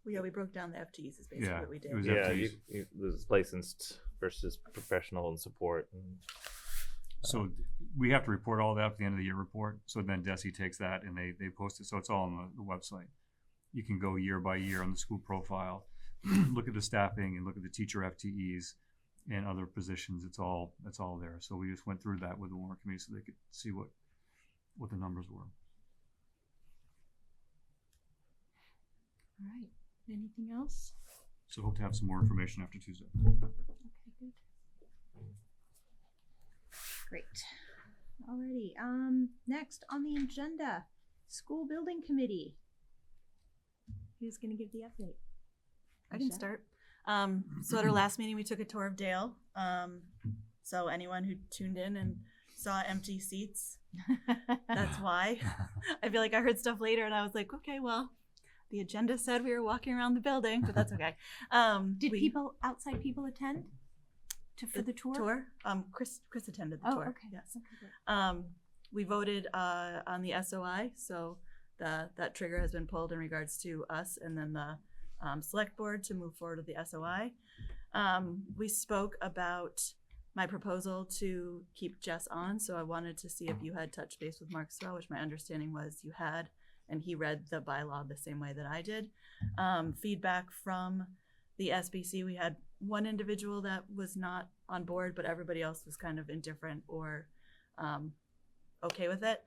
[SPEAKER 3] Well, yeah, we broke down the FTEs is basically
[SPEAKER 6] Yeah,
[SPEAKER 3] what we did.
[SPEAKER 6] it was
[SPEAKER 2] Yeah,
[SPEAKER 6] FTEs.
[SPEAKER 2] there's licensed versus professional and support. And,
[SPEAKER 6] So we have to report all that at the end of the year report. So then DESE takes that and they post it. So it's all on the website. You can go year by year on the school profile, look at the staffing and look at the teacher FTEs and other positions. It's all there. So we just went through that with the warrant committee so they could see what the numbers were.
[SPEAKER 1] All right. Anything else?
[SPEAKER 6] So hope to have some more information after Tuesday.
[SPEAKER 1] Okay, good. Great. Alrighty. Next on the agenda, school building committee. Who's going to give the update?
[SPEAKER 3] I can start. So at our last meeting, we took a tour of Dale. So anyone who tuned in and saw empty seats, that's why. I feel like I heard stuff later and I was like, okay, well, the agenda said we were walking around the building, but that's okay.
[SPEAKER 1] Did outside people attend for the tour?
[SPEAKER 3] Chris attended the
[SPEAKER 1] Oh,
[SPEAKER 3] tour.
[SPEAKER 1] okay.
[SPEAKER 3] Yes.
[SPEAKER 1] Okay, good.
[SPEAKER 3] We voted on the SOI, so that trigger has been pulled in regards to us and then the select board to move forward with the SOI. We spoke about my proposal to keep Jess on, so I wanted to see if you had touched base with Mark Swell, which my understanding was you had, and he read the bylaw the same way that I did. Feedback from the SBC, we had one individual that was not on board, but everybody else was kind of indifferent or okay with it.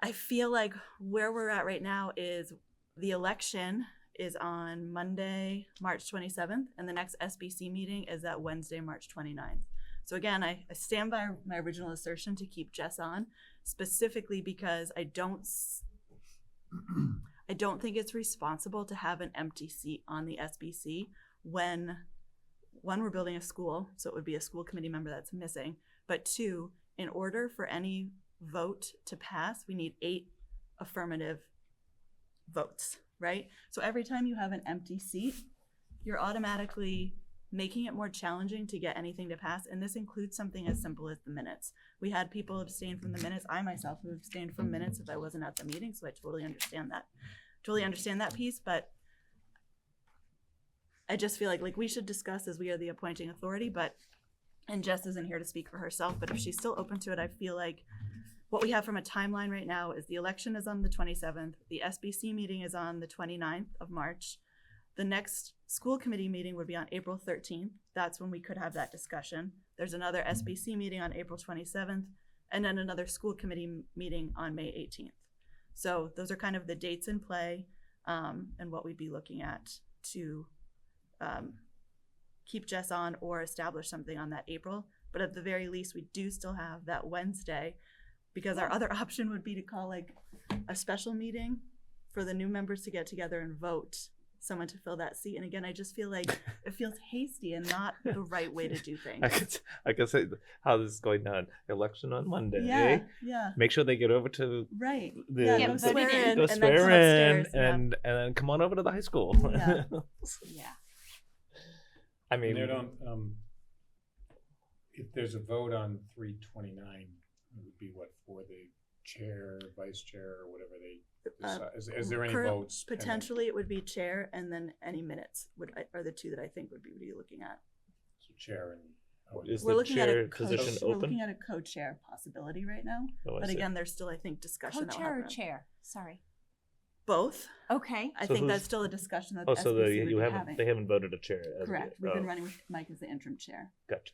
[SPEAKER 3] I feel like where we're at right now is the election is on Monday, March 27th, and the next SBC meeting is that Wednesday, March 29th. So again, I stand by my original assertion to keep Jess on, specifically because I don't think it's responsible to have an empty seat on the SBC when, one, we're building a school, so it would be a school committee member that's missing, but two, in order for any vote to pass, we need 8 affirmative votes, right? So every time you have an empty seat, you're automatically making it more challenging to get anything to pass, and this includes something as simple as the minutes. We had people abstain from the minutes. I myself have abstained from minutes if I wasn't at the meeting, so I totally understand that piece, but I just feel like we should discuss as we are the appointing authority, and Jess isn't here to speak for herself, but if she's still open to it, I feel like what we have from a timeline right now is the election is on the 27th, the SBC meeting is on the 29th of March, The next school committee meeting would be on April 13th. That's when we could have that discussion. There's another SBC meeting on April 27th, and then another school committee meeting on May 18th. So those are kind of the dates in play, and what we'd be looking at to keep Jess on or establish something on that April. But at the very least, we do still have that Wednesday, because our other option would be to call like a special meeting for the new members to get together and vote someone to fill that seat. And again, I just feel like it feels hasty and not the right way to do things.
[SPEAKER 2] I can say how this is going on. Election on Monday.
[SPEAKER 3] Yeah.
[SPEAKER 2] Make sure they get over to
[SPEAKER 3] Right.
[SPEAKER 2] the,
[SPEAKER 3] Yeah,
[SPEAKER 1] Get
[SPEAKER 3] go
[SPEAKER 1] voted
[SPEAKER 3] swear
[SPEAKER 1] in.
[SPEAKER 3] in,
[SPEAKER 2] go
[SPEAKER 3] and then
[SPEAKER 2] swear
[SPEAKER 3] come
[SPEAKER 2] in
[SPEAKER 3] upstairs. Yeah.
[SPEAKER 2] and then come on over to the high school.
[SPEAKER 3] Yeah.
[SPEAKER 1] Yeah.
[SPEAKER 2] I mean,
[SPEAKER 8] They don't, if there's a vote on 329, it would be what, for the chair, vice chair, or whatever they decide. Is there any votes? pending?
[SPEAKER 3] Potentially, it would be chair, and then any minutes are the two that I think would be looking at.
[SPEAKER 8] So chair and. oh,
[SPEAKER 2] Is
[SPEAKER 3] We're
[SPEAKER 2] the
[SPEAKER 3] looking at
[SPEAKER 2] chair
[SPEAKER 3] a
[SPEAKER 2] position
[SPEAKER 3] we're
[SPEAKER 2] open?
[SPEAKER 3] looking at a co-chair possibility right now.
[SPEAKER 2] Oh, I
[SPEAKER 3] But
[SPEAKER 2] see.
[SPEAKER 3] again, there's still, I think, discussion. that will
[SPEAKER 1] Co-chair or
[SPEAKER 3] happen.
[SPEAKER 1] chair? Sorry.
[SPEAKER 3] Both.
[SPEAKER 1] Okay.
[SPEAKER 3] I
[SPEAKER 2] So
[SPEAKER 3] think that's
[SPEAKER 2] who's-
[SPEAKER 3] still a discussion that
[SPEAKER 2] Oh,
[SPEAKER 3] the
[SPEAKER 2] so
[SPEAKER 3] SBC would
[SPEAKER 2] you
[SPEAKER 3] be
[SPEAKER 2] haven't
[SPEAKER 3] having.
[SPEAKER 2] they haven't voted a chair. as of
[SPEAKER 3] Correct.
[SPEAKER 2] yet.
[SPEAKER 3] We've been
[SPEAKER 2] Oh,
[SPEAKER 3] running with Mike as the interim chair.
[SPEAKER 2] Gotcha.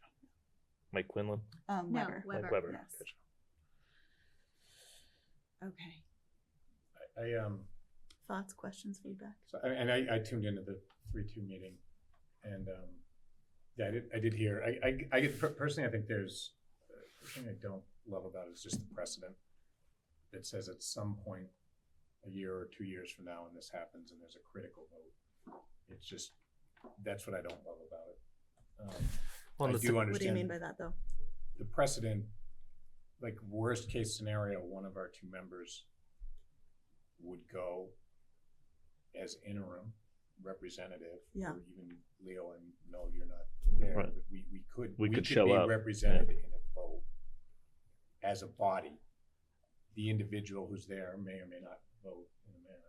[SPEAKER 2] Mike Quinlan.
[SPEAKER 1] No,
[SPEAKER 3] Weber.
[SPEAKER 1] Weber.
[SPEAKER 2] Mike Weber.
[SPEAKER 3] Yes.
[SPEAKER 2] Gotcha.
[SPEAKER 1] Okay.
[SPEAKER 8] I
[SPEAKER 3] Thoughts, questions, feedback?
[SPEAKER 8] So, and I tuned into the 3-2 meeting, and yeah, I did hear. I get personally. I think there's the thing I don't love about it is just the precedent that says at some point, a year or 2 years from now, when this happens and there's a critical vote, it's just that's what I don't love about it.
[SPEAKER 2] Well,
[SPEAKER 8] I
[SPEAKER 2] the
[SPEAKER 8] do
[SPEAKER 2] thing-
[SPEAKER 3] What do you
[SPEAKER 8] understand
[SPEAKER 3] mean by that, though?
[SPEAKER 8] the precedent. Like worst case scenario, one of our two members would go as interim representative,
[SPEAKER 3] Yeah.
[SPEAKER 8] or even Leo, and no, you're not there.
[SPEAKER 2] Right.
[SPEAKER 8] But we could
[SPEAKER 2] show
[SPEAKER 8] be
[SPEAKER 2] up.
[SPEAKER 8] represented in a vote as a body. The individual who's there may or may not vote in a manner.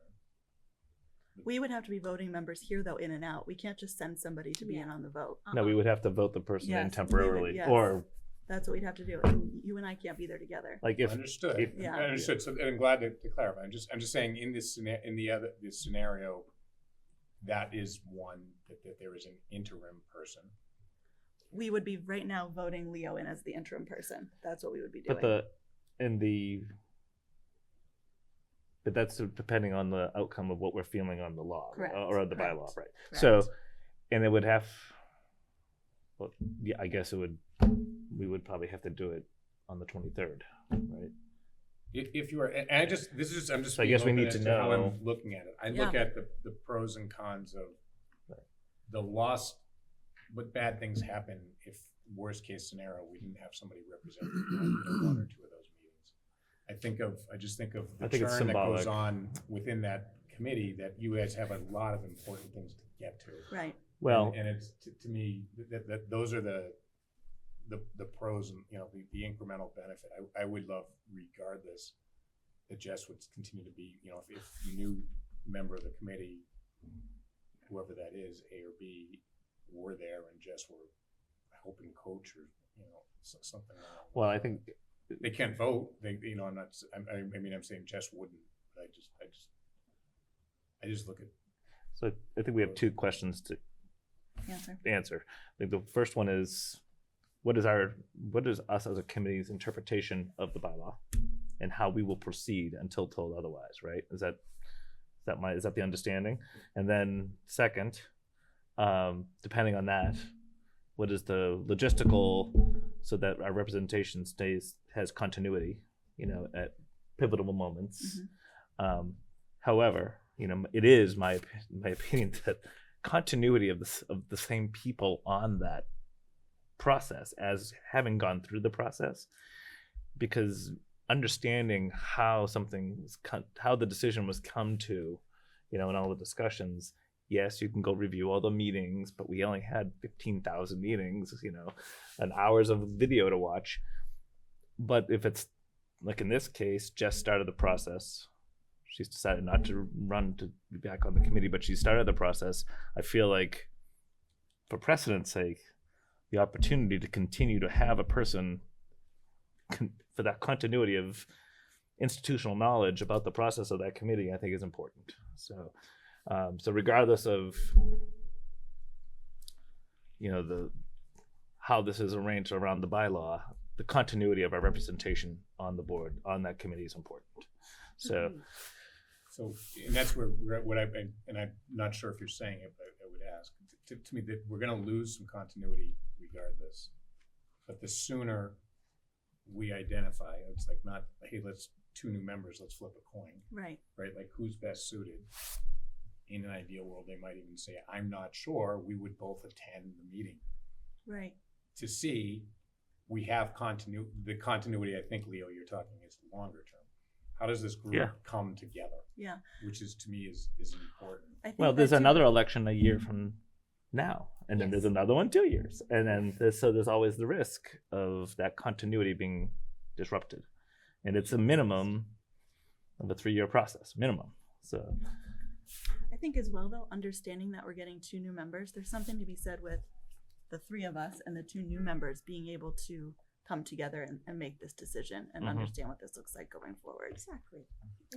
[SPEAKER 3] We would have to be voting members here, though, in and out. We can't just send somebody to be in
[SPEAKER 1] Yeah.
[SPEAKER 3] on the vote.
[SPEAKER 2] No, we would have to vote the person in
[SPEAKER 3] Yes, we would,
[SPEAKER 2] temporarily,
[SPEAKER 3] yes.
[SPEAKER 2] or
[SPEAKER 3] That's what we'd have to do. And you and I can't be there together.
[SPEAKER 2] like if
[SPEAKER 8] Understood.
[SPEAKER 2] if-
[SPEAKER 3] Yeah.
[SPEAKER 8] Understood. So I'm glad to clarify. I'm just saying in this this scenario, that is one that there is an interim person.
[SPEAKER 3] We would be right now voting Leo in as the interim person. That's what we would be doing.
[SPEAKER 2] but that's depending on the outcome of what we're feeling on the law
[SPEAKER 3] Correct,
[SPEAKER 2] or the
[SPEAKER 3] correct,
[SPEAKER 2] bylaw, right?
[SPEAKER 3] correct.
[SPEAKER 2] So, and it would have. Well, yeah, I guess we would probably have to do it on the 23rd, right?
[SPEAKER 8] If you are, and I'm just
[SPEAKER 2] So I guess we
[SPEAKER 8] being
[SPEAKER 2] need
[SPEAKER 8] open
[SPEAKER 2] to
[SPEAKER 8] as how
[SPEAKER 2] know-
[SPEAKER 8] I'm looking at it. I look at the pros and cons of the loss. What bad things happen if worst case scenario we didn't have somebody representing one or two of those meetings. I just think of the
[SPEAKER 2] I think it's
[SPEAKER 8] churn that goes
[SPEAKER 2] symbolic.
[SPEAKER 8] on within that committee, that you guys have a lot of important things to get to.
[SPEAKER 3] Right.
[SPEAKER 2] Well,
[SPEAKER 8] and it's to me that those are the pros, and the incremental benefit. I would love, regardless, that Jess would continue to be, if the new member of the committee, whoever that is, A or B, were there and Jess were helping coach or something.
[SPEAKER 2] well, I think
[SPEAKER 8] They can't vote. I'm saying Jess wouldn't. But I just look at.
[SPEAKER 2] so. I think we have two questions to answer. I think the first one is, what is us as a committee's interpretation of the bylaw, and how we will proceed until told otherwise, right? Is that the understanding? And then second, depending on that, what is the logistical, so that our representation has continuity, at pivotal moments. However, it is my opinion that continuity of the same people on that process, as having gone through the process, because understanding how the decision was come to, in all the discussions. Yes, you can go review all the meetings, but we only had 15,000 meetings, and hours of video to watch. But if it's like in this case, Jess started the process. She's decided not to run to be back on the committee, but she started the process. I feel like, for precedent's sake, the opportunity to continue to have a person for that continuity of institutional knowledge about the process of that committee, I think, is important. So So regardless of how this is arranged around the bylaw, the continuity of our representation on the board, on that committee is important. So,
[SPEAKER 8] So, and that's where what I've been, and I'm not sure if you're saying it, but I would ask, to me, that we're gonna lose some continuity regardless. But the sooner we identify, it's like not, hey, let's 2 new members, let's flip a coin,
[SPEAKER 3] Right.
[SPEAKER 8] right? Like who's best suited? In an ideal world, they might even say, I'm not sure, we would both attend the meeting.
[SPEAKER 3] Right.
[SPEAKER 8] To see, we have the continuity, I think, Leo, you're talking is longer term. How does this group
[SPEAKER 2] Yeah.
[SPEAKER 8] come together?
[SPEAKER 3] Yeah.
[SPEAKER 8] Which is, to me, is important.
[SPEAKER 3] I think
[SPEAKER 2] well, there's
[SPEAKER 3] that too-
[SPEAKER 2] another election a year from now, and then there's another one 2 years, and then there's always the risk of that continuity being disrupted, and it's a minimum of a 3-year process, minimum. So.
[SPEAKER 3] I think as well, though, understanding that we're getting 2 new members, there's something to be said with the 3 of us and the 2 new members being able to come together and make this decision and
[SPEAKER 2] Mhm.
[SPEAKER 3] understand what this looks like going forward.
[SPEAKER 1] Exactly.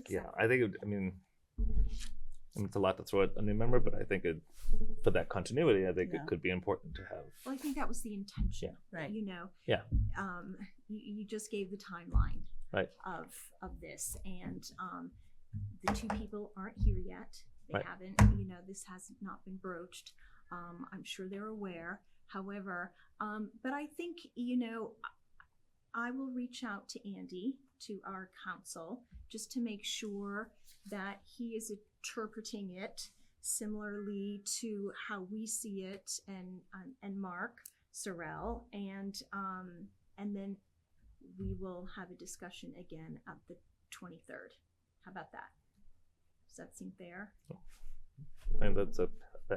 [SPEAKER 2] Yeah, I think, it's a lot to throw at a new member, but I think for that continuity, I think
[SPEAKER 3] Yeah.
[SPEAKER 2] it could be important to have.
[SPEAKER 1] Well, I think that was the intention.
[SPEAKER 3] Right.
[SPEAKER 2] Yeah.
[SPEAKER 1] You just gave the timeline
[SPEAKER 2] Right.
[SPEAKER 1] of this, and the 2 people aren't here yet. They
[SPEAKER 2] Right.
[SPEAKER 1] haven't. This has not been broached. I'm sure they're aware. However, but I think I will reach out to Andy, to our council, just to make sure that he is interpreting it similarly to how we see it, and Mark Sorrell, and then we will have a discussion again at the 23rd. How about that? Does that seem fair?
[SPEAKER 2] I think that's an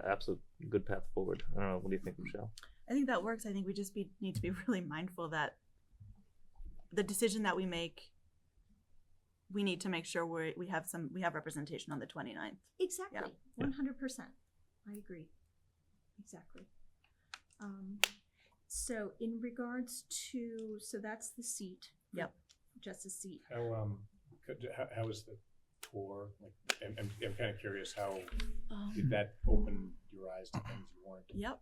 [SPEAKER 2] absolute good path forward. I don't know. What do you think, Michelle?
[SPEAKER 3] I think that works. I think we just need to be really mindful that the decision that we make, we need to make sure we have representation on the 29th.
[SPEAKER 1] Exactly.
[SPEAKER 2] Yeah.
[SPEAKER 1] 100%. I agree. Exactly. So in regards to, so that's the seat.
[SPEAKER 3] Yep.
[SPEAKER 1] Just a seat.
[SPEAKER 8] How was the tour? Like, I'm kind of curious, how did that open your eyes to things you weren't?
[SPEAKER 3] Yep.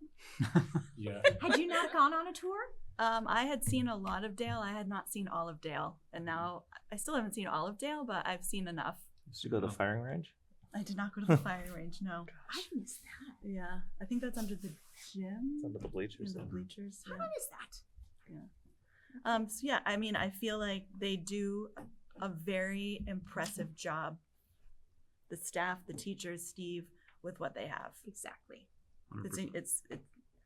[SPEAKER 8] Yeah.
[SPEAKER 1] Had you not gone on a tour?
[SPEAKER 3] I had seen a lot of Dale. I had not seen all of Dale, and now I still haven't seen all of Dale, but I've seen enough.
[SPEAKER 2] Did you go to the firing range?
[SPEAKER 3] I did not go to the firing range. No.
[SPEAKER 1] I missed that.
[SPEAKER 3] Yeah, I think that's under the gym.
[SPEAKER 2] It's under the bleachers.
[SPEAKER 3] In the
[SPEAKER 2] yeah.
[SPEAKER 3] bleachers.
[SPEAKER 1] How
[SPEAKER 3] Yeah.
[SPEAKER 1] is that?
[SPEAKER 3] So yeah, I mean, I feel like they do a very impressive job. The staff, the teachers, Steve, with what they have.
[SPEAKER 1] Exactly.
[SPEAKER 6] 100%.
[SPEAKER 3] It's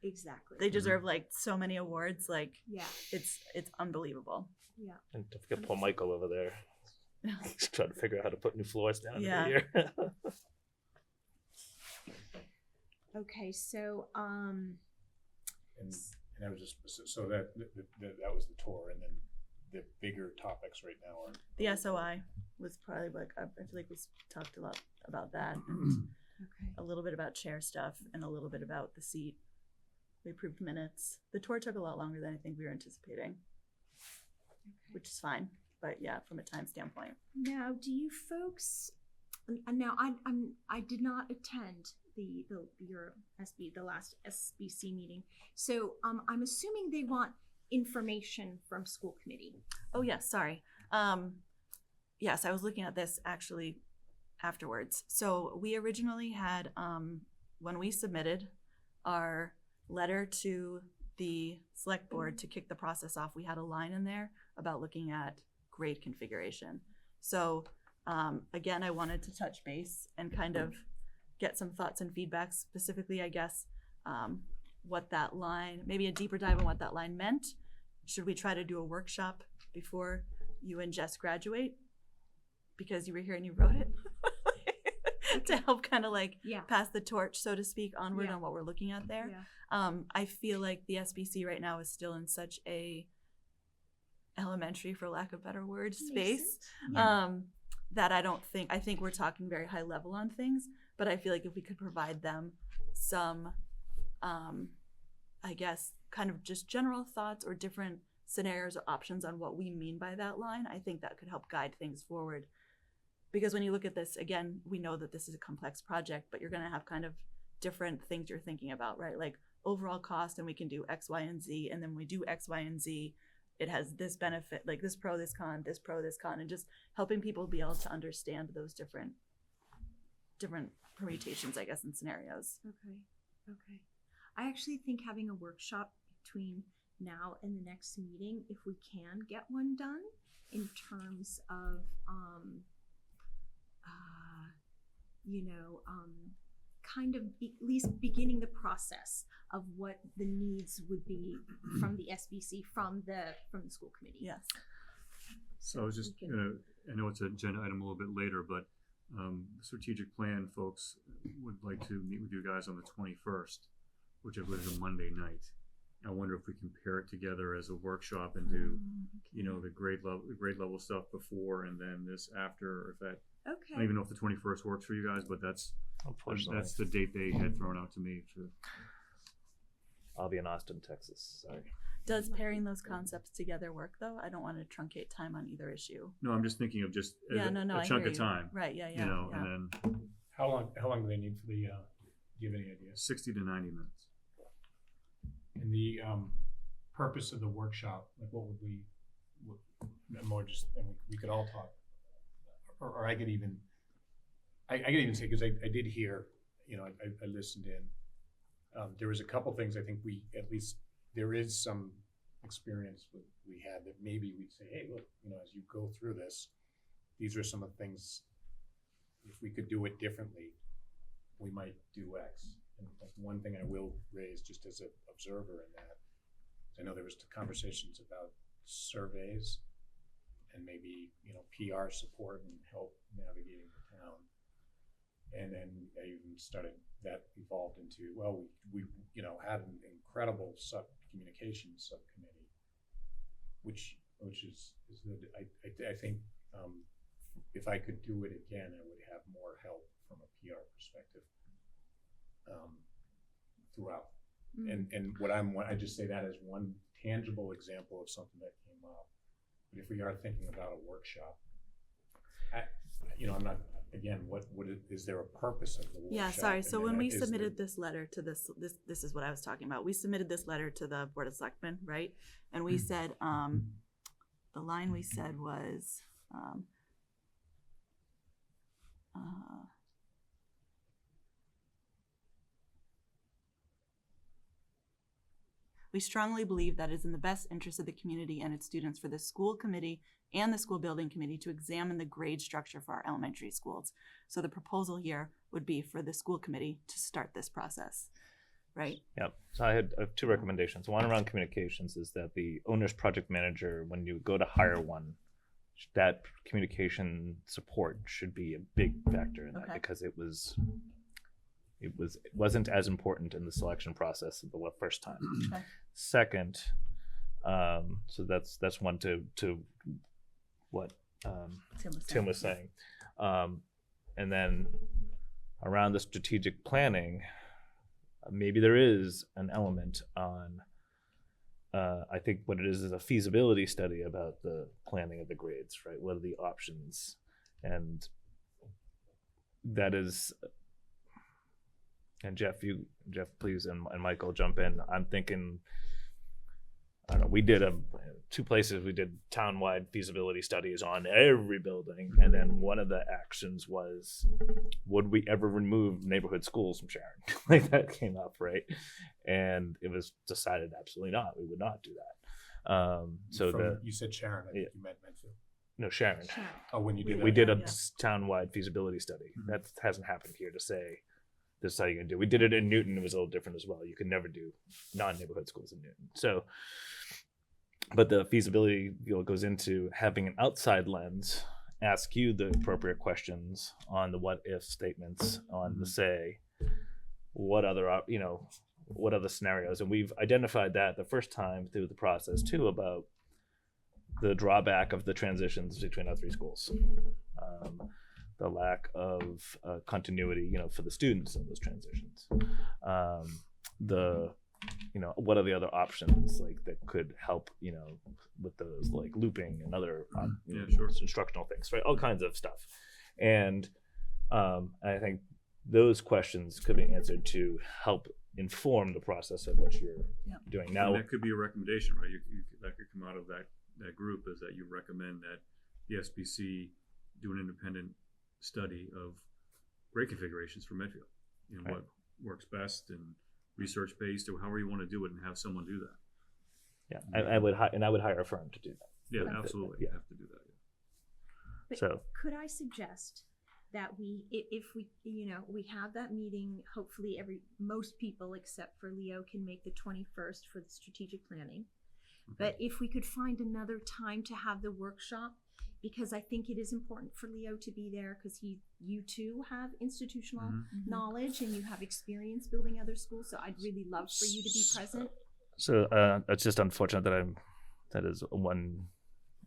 [SPEAKER 1] Exactly.
[SPEAKER 3] they deserve like so many awards. Like
[SPEAKER 1] Yeah.
[SPEAKER 3] it's unbelievable.
[SPEAKER 1] Yeah.
[SPEAKER 2] And don't forget Paul Michael over there. He's trying to figure out how to put new floors down
[SPEAKER 3] Yeah.
[SPEAKER 2] every year.
[SPEAKER 1] Okay. So
[SPEAKER 8] And I was just, so that was the tour, and then the bigger topics right now are.
[SPEAKER 3] The SOI was probably like I feel like we talked a lot about that, and
[SPEAKER 1] okay.
[SPEAKER 3] a little bit about chair stuff, and a little bit about the seat. We approved minutes. The tour took a lot longer than I think we were anticipating, which is fine. But yeah, from a time standpoint.
[SPEAKER 1] Now, do you folks? Now, I did not attend your the last SBC meeting, so I'm assuming they want information from school committee.
[SPEAKER 3] Oh yes, sorry. Yes, I was looking at this actually afterwards. So we originally had when we submitted our letter to the select board to kick the process off, we had a line in there about looking at grade configuration. So again, I wanted to touch base and kind of get some thoughts and feedback, specifically, I guess, what that line, maybe a deeper dive on what that line meant. Should we try to do a workshop before you and Jess graduate? Because you were here and you wrote it. To help kind of like
[SPEAKER 1] Yeah.
[SPEAKER 3] pass the torch, so to speak, onward
[SPEAKER 1] Yeah.
[SPEAKER 3] on what we're looking at there.
[SPEAKER 1] Yeah.
[SPEAKER 3] I feel like the SBC right now is still in such a elementary, for lack of better word,
[SPEAKER 1] Makes
[SPEAKER 3] space.
[SPEAKER 1] sense.
[SPEAKER 3] That I think we're talking very high level on things, but I feel like if we could provide them some, I guess, kind of just general thoughts or different scenarios or options on what we mean by that line, I think that could help guide things forward. Because when you look at this, again, we know that this is a complex project, but you're going to have kind of different things you're thinking about, right? Like overall cost, and we can do X, Y, and Z. And then when we do X, Y, and Z, it has this benefit, like this pro, this con, this pro, this con, and just helping people be able to understand those different permutations, I guess, and scenarios.
[SPEAKER 1] Okay. I actually think having a workshop between now and the next meeting, if we can get one done in terms of, kind of at least beginning the process of what the needs would be from the SBC, from the school committee.
[SPEAKER 3] Yes.
[SPEAKER 6] So I was just
[SPEAKER 1] We can-
[SPEAKER 6] I know it's an agenda item a little bit later, but the strategic plan folks would like to meet with you guys on the 21st, which I believe is a Monday night. I wonder if we can pair it together as a workshop and do, the grade level stuff before and then this after, or if that, I don't
[SPEAKER 1] Okay.
[SPEAKER 6] even know if the 21st works for you guys, but that's
[SPEAKER 2] Unfortunately,
[SPEAKER 6] the date they had thrown out to me.
[SPEAKER 2] I'll be in Austin, Texas. Sorry.
[SPEAKER 3] Does pairing those concepts together work though? I don't want to truncate time on either issue.
[SPEAKER 6] No, I'm just thinking of just
[SPEAKER 3] Yeah,
[SPEAKER 6] a
[SPEAKER 3] I
[SPEAKER 6] chunk
[SPEAKER 3] hear
[SPEAKER 6] of
[SPEAKER 3] you.
[SPEAKER 6] time,
[SPEAKER 3] Right, yeah.
[SPEAKER 6] and then
[SPEAKER 8] How long do they need for the, do you have any ideas?
[SPEAKER 6] 60 to 90 minutes.
[SPEAKER 8] And the purpose of the workshop, like what would we, more just, and we could all talk, or I could even, I could even say, because I did hear, I listened in. There was a couple things I think at least there is some experience we had that maybe we'd say, hey, look, as you go through this, these are some of the things, if we could do it differently, we might do X. And like one thing I will raise just as an observer in that, I know there was conversations about surveys and maybe, PR support and help navigating the town. And then I even that evolved into, well, we had an incredible communications subcommittee, which is good. I think if I could do it again, I would have more help from a PR perspective throughout. And I just say that as one tangible example of something that came up. But if we are thinking about a workshop, I'm not, again, is there a purpose of the workshop?
[SPEAKER 3] Yeah, sorry. So
[SPEAKER 8] And
[SPEAKER 3] when
[SPEAKER 8] then
[SPEAKER 3] we
[SPEAKER 8] is
[SPEAKER 3] submitted this letter to this is what I was talking about. We submitted this letter to the Board of Selectmen, right? And we said, the line we said was, we strongly believe that it is in the best interest of the community and its students for the school committee and the school building committee to examine the grade structure for our elementary schools. So the proposal here would be for the school committee to start this process, right?
[SPEAKER 2] Yep. So I have two recommendations. One around communications is that the owner's project manager, when you go to hire one, that communication support should be a big factor in that, because it wasn't as important in the selection process the first time.
[SPEAKER 3] Okay.
[SPEAKER 2] Second, so that's one to what Tim was saying. And then around the strategic planning, maybe there is an element on, I think what it is a feasibility study about the planning of the grades, right? What are the options? And that is, and Jeff, please, and Michael, jump in. I'm thinking, I don't know, we did two places, we did town-wide feasibility studies on every building, and then one of the actions was, would we ever remove neighborhood schools from Sharon? Like that came up, right? And it was decided absolutely not. We would not do that.
[SPEAKER 8] You said Sharon, I think you meant Medfield.
[SPEAKER 2] No, Sharon.
[SPEAKER 8] Oh, when you did
[SPEAKER 2] We did a
[SPEAKER 3] Yeah.
[SPEAKER 2] town-wide feasibility study. That hasn't happened here to say, this is how you're gonna do it. We did it in Newton. It was a little different as well. You could never do non-neighborhood schools in Newton. So, but the feasibility goes into having an outside lens, ask you the appropriate questions on the what if statements, on the say, what other scenarios. And we've identified that the first time through the process too, about the drawback of the transitions between our three schools. The lack of continuity, for the students in those transitions. What are the other options that could help, with those looping and other
[SPEAKER 6] Sure.
[SPEAKER 2] instructional things, right? All kinds of stuff. And I think those questions could be answered to help inform the process of what you're doing
[SPEAKER 6] And
[SPEAKER 2] now.
[SPEAKER 6] that could be a recommendation, right? That could come out of that group, is that you recommend that the SBC do an independent study of grade configurations for Medfield. You know,
[SPEAKER 2] Right.
[SPEAKER 6] what works best and research-based, or however you want to do it, and have someone do that.
[SPEAKER 2] Yeah, I would hire a firm to do that.
[SPEAKER 6] Yeah,
[SPEAKER 2] But-
[SPEAKER 6] absolutely.
[SPEAKER 2] yeah.
[SPEAKER 6] You have to do that. Yeah.
[SPEAKER 1] But
[SPEAKER 2] So-
[SPEAKER 1] could I suggest that if we, we have that meeting, hopefully most people except for Leo can make the 21st for the strategic planning. But if we could find another time to have the workshop, because I think it is important for Leo to be there, because you too have institutional
[SPEAKER 6] Mhm.
[SPEAKER 1] knowledge and you have experience building other schools. So I'd really love for you to be present.
[SPEAKER 2] So it's just unfortunate that is one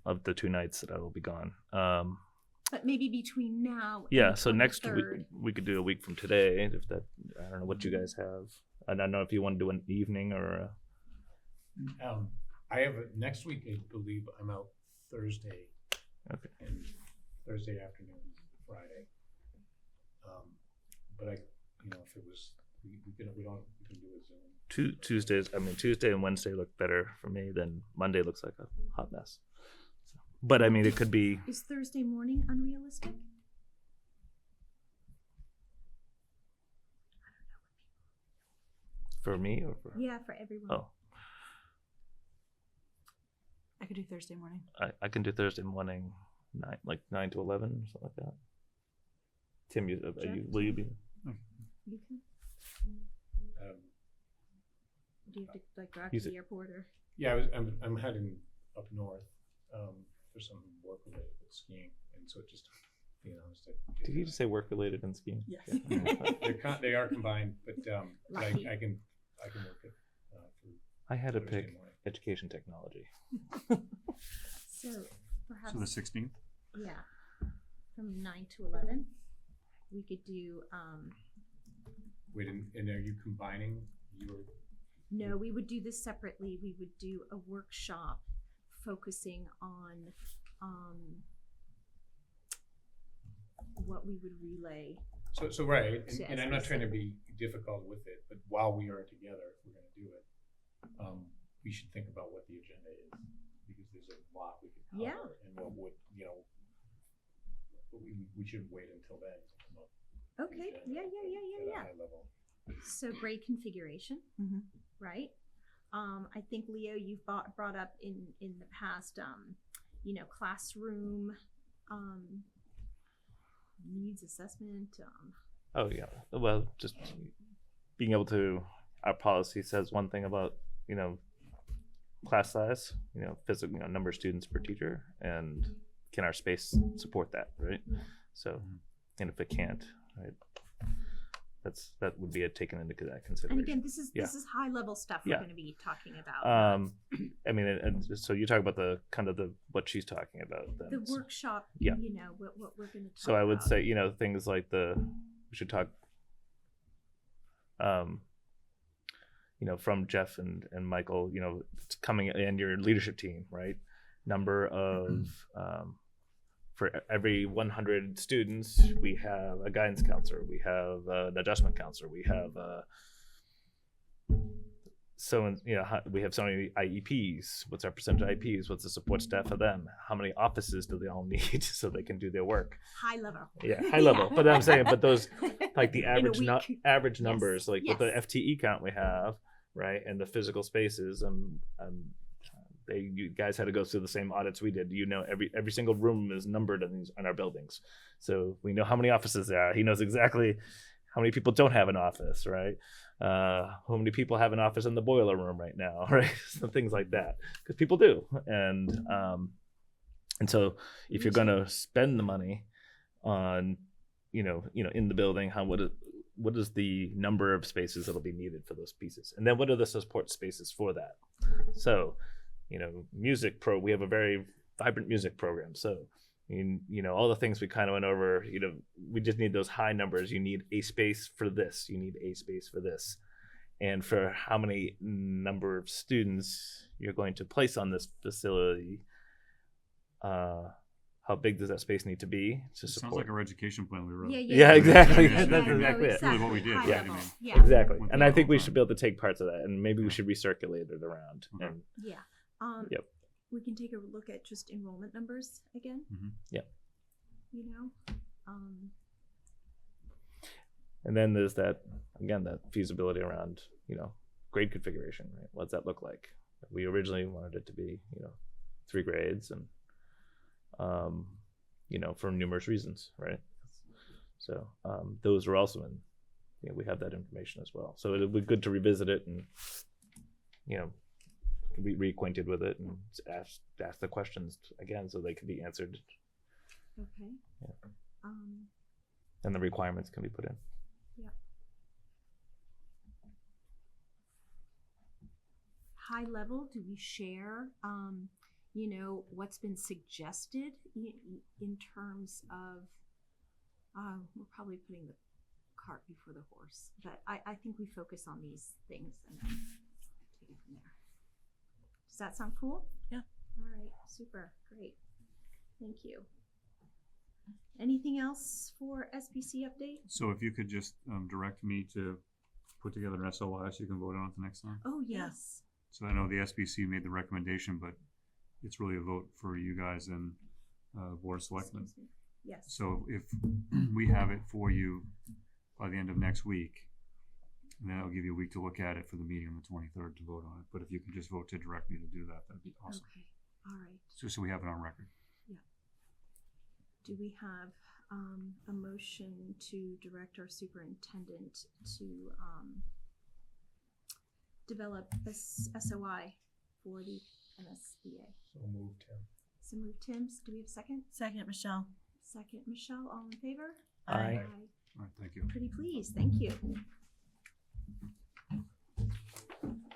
[SPEAKER 2] of the 2 nights that I will be gone.
[SPEAKER 1] But maybe between now
[SPEAKER 2] Yeah,
[SPEAKER 1] and
[SPEAKER 2] so next
[SPEAKER 1] 23rd.
[SPEAKER 2] week we could do a week from today. If that, I don't know what you guys have. I don't know if you want to do an evening or.
[SPEAKER 8] I have next week. I believe I'm out Thursday.
[SPEAKER 2] Okay.
[SPEAKER 8] And Thursday afternoon, Friday. But if it was, we can do a Zoom.
[SPEAKER 2] Tuesday and Wednesday look better for me. Then Monday looks like a hot mess. So, but I mean, it could be.
[SPEAKER 1] Is Thursday morning unrealistic?
[SPEAKER 2] For me or for.
[SPEAKER 1] Yeah, for everyone.
[SPEAKER 2] Oh,
[SPEAKER 3] I could do Thursday morning.
[SPEAKER 2] I can do Thursday morning, 9 to 11, something like that. Tim, will you be?
[SPEAKER 1] You can. Do you have to go out
[SPEAKER 2] You
[SPEAKER 1] to
[SPEAKER 2] said-
[SPEAKER 1] the airport or?
[SPEAKER 8] Yeah, I'm heading up north for some work related with skiing, and so it just being honest.
[SPEAKER 2] Did you just say work related and skiing?
[SPEAKER 3] Yes.
[SPEAKER 8] They are combined, but
[SPEAKER 1] Lucky.
[SPEAKER 8] I can work it through.
[SPEAKER 2] I had to
[SPEAKER 8] Thursday
[SPEAKER 2] pick
[SPEAKER 8] morning.
[SPEAKER 2] education technology.
[SPEAKER 1] So perhaps,
[SPEAKER 6] So the 16th.
[SPEAKER 1] yeah, from 9 to 11, we could do,
[SPEAKER 8] Wait, and are you combining your?
[SPEAKER 1] no, we would do this separately. We would do a workshop focusing on, what we would relay.
[SPEAKER 8] So right,
[SPEAKER 1] To
[SPEAKER 8] and I'm not trying to
[SPEAKER 1] SBC.
[SPEAKER 8] be difficult with it, but while we are together, if we're going to do it, we should think about what the agenda is, because there's a lot we could cover,
[SPEAKER 1] Yeah.
[SPEAKER 8] and what would we shouldn't wait until then to come up. with the
[SPEAKER 1] Okay,
[SPEAKER 8] agenda at a
[SPEAKER 1] yeah.
[SPEAKER 8] high level.
[SPEAKER 1] So grade configuration,
[SPEAKER 3] Mhm.
[SPEAKER 1] right? I think Leo, you've brought up in the past, classroom, needs assessment,
[SPEAKER 2] Oh yeah. Well, just being able to. Our policy says one thing about class size, physical, number of students per teacher, and can our space support that, right? So, and if it can't, right, that would be taken into that
[SPEAKER 1] and
[SPEAKER 2] consideration.
[SPEAKER 1] again, this is high level stuff we're
[SPEAKER 2] Yeah.
[SPEAKER 1] going to be talking about.
[SPEAKER 2] I mean, and so you talk about the what she's talking about. Then.
[SPEAKER 1] The workshop,
[SPEAKER 2] Yeah.
[SPEAKER 1] what we're going to talk
[SPEAKER 2] So I would
[SPEAKER 1] about.
[SPEAKER 2] say, things like we should talk, from Jeff and Michael, it's coming and your leadership team, right? Number of, for every 100 students, we have a guidance counselor, we have an adjustment counselor, we have, we have so many IEPs. What's our percentage of IEPs? What's the support staff for them? How many offices do they all need so they can do their work?
[SPEAKER 1] High level.
[SPEAKER 2] Yeah, high level.
[SPEAKER 1] Yeah.
[SPEAKER 2] But I'm saying, but those like the
[SPEAKER 1] In a
[SPEAKER 2] average
[SPEAKER 1] week.
[SPEAKER 2] average numbers, like with the
[SPEAKER 1] yes.
[SPEAKER 2] FTE count we have, right, and the physical spaces, you guys had to go through the same audits we did. Every single room is numbered in our buildings, so we know how many offices there are. He knows exactly how many people don't have an office, right? How many people have an office in the boiler room right now, right? So things like that, because people do, and so if you're going to spend the money on, in the building, what is the number of spaces that'll be needed for those pieces, and then what are the support spaces for that? So, we have a very vibrant music program, so. All the things we kind of went over, we just need those high numbers. You need a space for this. You need a space for this. And for how many number of students you're going to place on this facility, how how big does that space need to be to
[SPEAKER 6] It sounds
[SPEAKER 2] support?
[SPEAKER 6] like our education plan we wrote.
[SPEAKER 2] Yeah, exactly.
[SPEAKER 6] Yeah,
[SPEAKER 2] That's
[SPEAKER 6] yeah,
[SPEAKER 2] exactly it.
[SPEAKER 6] It's really what we did,
[SPEAKER 1] High
[SPEAKER 6] right? I
[SPEAKER 1] level.
[SPEAKER 6] mean,
[SPEAKER 1] Yeah.
[SPEAKER 2] Exactly.
[SPEAKER 6] Went
[SPEAKER 2] And
[SPEAKER 6] through
[SPEAKER 2] I
[SPEAKER 6] it
[SPEAKER 2] think
[SPEAKER 6] all
[SPEAKER 2] we
[SPEAKER 6] the
[SPEAKER 2] should
[SPEAKER 6] time.
[SPEAKER 2] be able to take parts of that, and maybe we should recirculate it around.
[SPEAKER 6] Okay.
[SPEAKER 2] And
[SPEAKER 1] Yeah.
[SPEAKER 2] Yep.
[SPEAKER 1] We can take a look at just enrollment numbers again.
[SPEAKER 6] Mhm.
[SPEAKER 2] Yep.
[SPEAKER 1] You know,
[SPEAKER 2] And then there's that, again, that feasibility around, grade configuration, right? What's that look like? We originally wanted it to be, 3 grades and, for numerous reasons, right? So those are also we have that information as well. So it'd be good to revisit it and, be reacquainted with it and ask the questions again so they can be answered
[SPEAKER 1] okay.
[SPEAKER 2] Yeah. and the requirements can be put in.
[SPEAKER 1] High level, do we share, what's been suggested in terms of, we're probably putting the cart before the horse, but I think we focus on these things and then take it from there. Does that sound cool?
[SPEAKER 3] Yeah.
[SPEAKER 1] All right, super, great. Thank you. Anything else for SBC update?
[SPEAKER 6] So if you could just direct me to put together an SOI so you can vote on it the next time.
[SPEAKER 1] Oh, yes.
[SPEAKER 6] So I know the SBC made the recommendation, but it's really a vote for you guys and Board of Selectmen.
[SPEAKER 1] Excuse me. Yes.
[SPEAKER 6] So if we have it for you by the end of next week, then I'll give you a week to look at it for the meeting on the 23rd to vote on it. But if you can just vote to direct me to do that, that'd be awesome.
[SPEAKER 1] Okay, all right.
[SPEAKER 6] So we have it on record.
[SPEAKER 1] Do we have a motion to direct our superintendent to develop a SOI for the MSBA?
[SPEAKER 8] So moved, Tim.
[SPEAKER 1] So move Tim's. Do we have a second?
[SPEAKER 3] Second, Michelle.
[SPEAKER 1] Second, Michelle. All in favor?
[SPEAKER 2] Aye.
[SPEAKER 6] All right, thank you.
[SPEAKER 1] Pretty pleased. Thank you.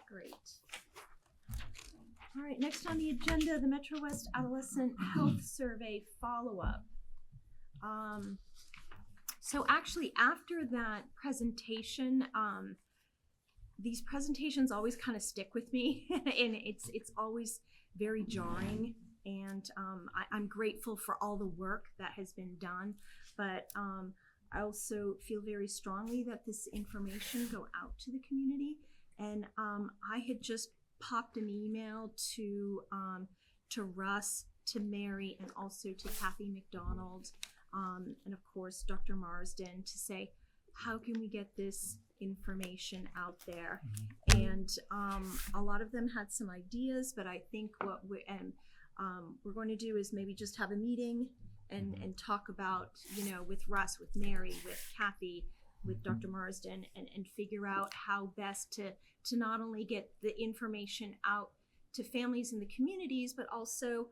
[SPEAKER 1] Great. All right, next on the agenda, the Metro West Adolescent Health Survey follow-up. So actually, after that presentation, these presentations always kind of stick with me, and it's always very jarring. And I'm grateful for all the work that has been done, but I also feel very strongly that this information go out to the community. And I had just popped an email to Russ, to Mary, and also to Kathy McDonald, and of course Dr. Marsden, to say, how can we get this information out there? And a lot of them had some ideas, but I think what we're going to do is maybe just have a meeting and talk about, with Russ, with Mary, with Kathy, with Dr. Marsden, and figure out how best to not only get the information out to families in the communities, but also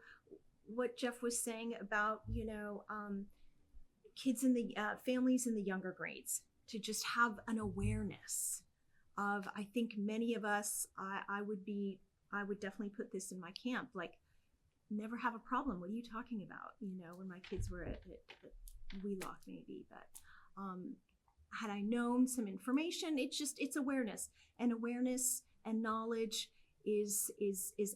[SPEAKER 1] what Jeff was saying about, kids in the families in the younger grades, to just have an awareness of, I think many of us, I would definitely put this in my camp, like, never have a problem. What are you talking about? When my kids were at Wheelock maybe, but had I known some information, it's awareness, and knowledge is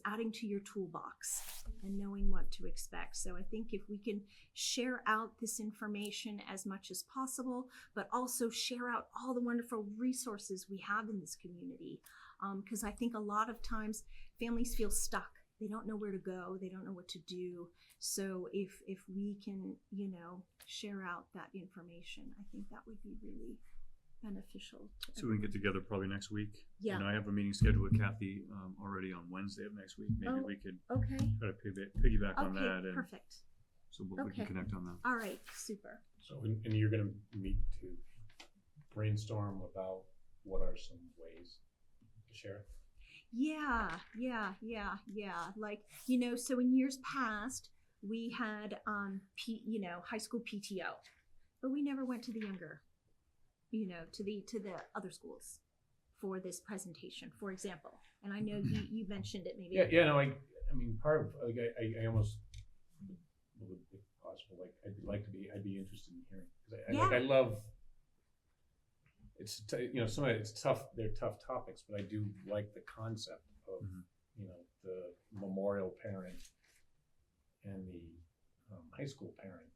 [SPEAKER 1] adding to your toolbox and knowing what to expect. So I think if we can share out this information as much as possible, but also share out all the wonderful resources we have in this community, because I think a lot of times families feel stuck. They don't know where to go. They don't know what to do. So if we can, share out that information, I think that would be really beneficial.
[SPEAKER 6] So we can get together probably next week.
[SPEAKER 1] Yeah.
[SPEAKER 6] And I have a meeting scheduled with Kathy already on Wednesday of next week. Maybe we could
[SPEAKER 1] Okay.
[SPEAKER 6] try to piggyback on that.
[SPEAKER 1] Okay,
[SPEAKER 6] And
[SPEAKER 1] perfect.
[SPEAKER 6] so we
[SPEAKER 1] Okay.
[SPEAKER 6] can connect on that.
[SPEAKER 1] All right, super.
[SPEAKER 8] So, and you're gonna meet to brainstorm about what are some ways to share?
[SPEAKER 1] Yeah. Like, so in years past, we had, high school PTO, but we never went to the younger, to the other schools for this presentation, for example. And I know you mentioned it maybe.
[SPEAKER 8] Yeah, no, I mean, part of, like, I almost, if possible, like, I'd be interested in hearing, because I love, it's, some of it's tough, they're tough topics, but I do like the concept of, the memorial parent and the high school parent,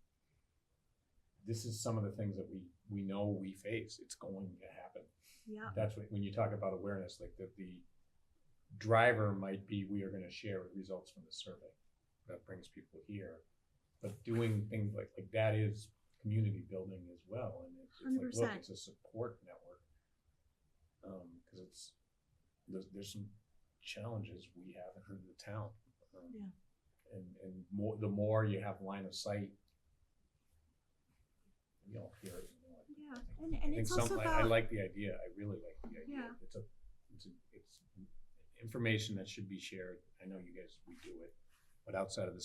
[SPEAKER 8] this is some of the things that we know we face. It's going to happen.
[SPEAKER 1] Yeah.
[SPEAKER 8] That's what, when you talk about awareness, like the driver might be, we are going to share results from the survey that brings people here, but doing things like that is community building as well. And it's like, look,
[SPEAKER 1] 100%.
[SPEAKER 8] it's a support network. Because there's some challenges we have in the town. And the more you have line of sight, you know, here.
[SPEAKER 1] Yeah, and it's also
[SPEAKER 8] I
[SPEAKER 1] about
[SPEAKER 8] like the idea. I really like the idea.
[SPEAKER 1] Yeah.
[SPEAKER 8] It's information that should be shared. I know you guys, we do it, but outside of the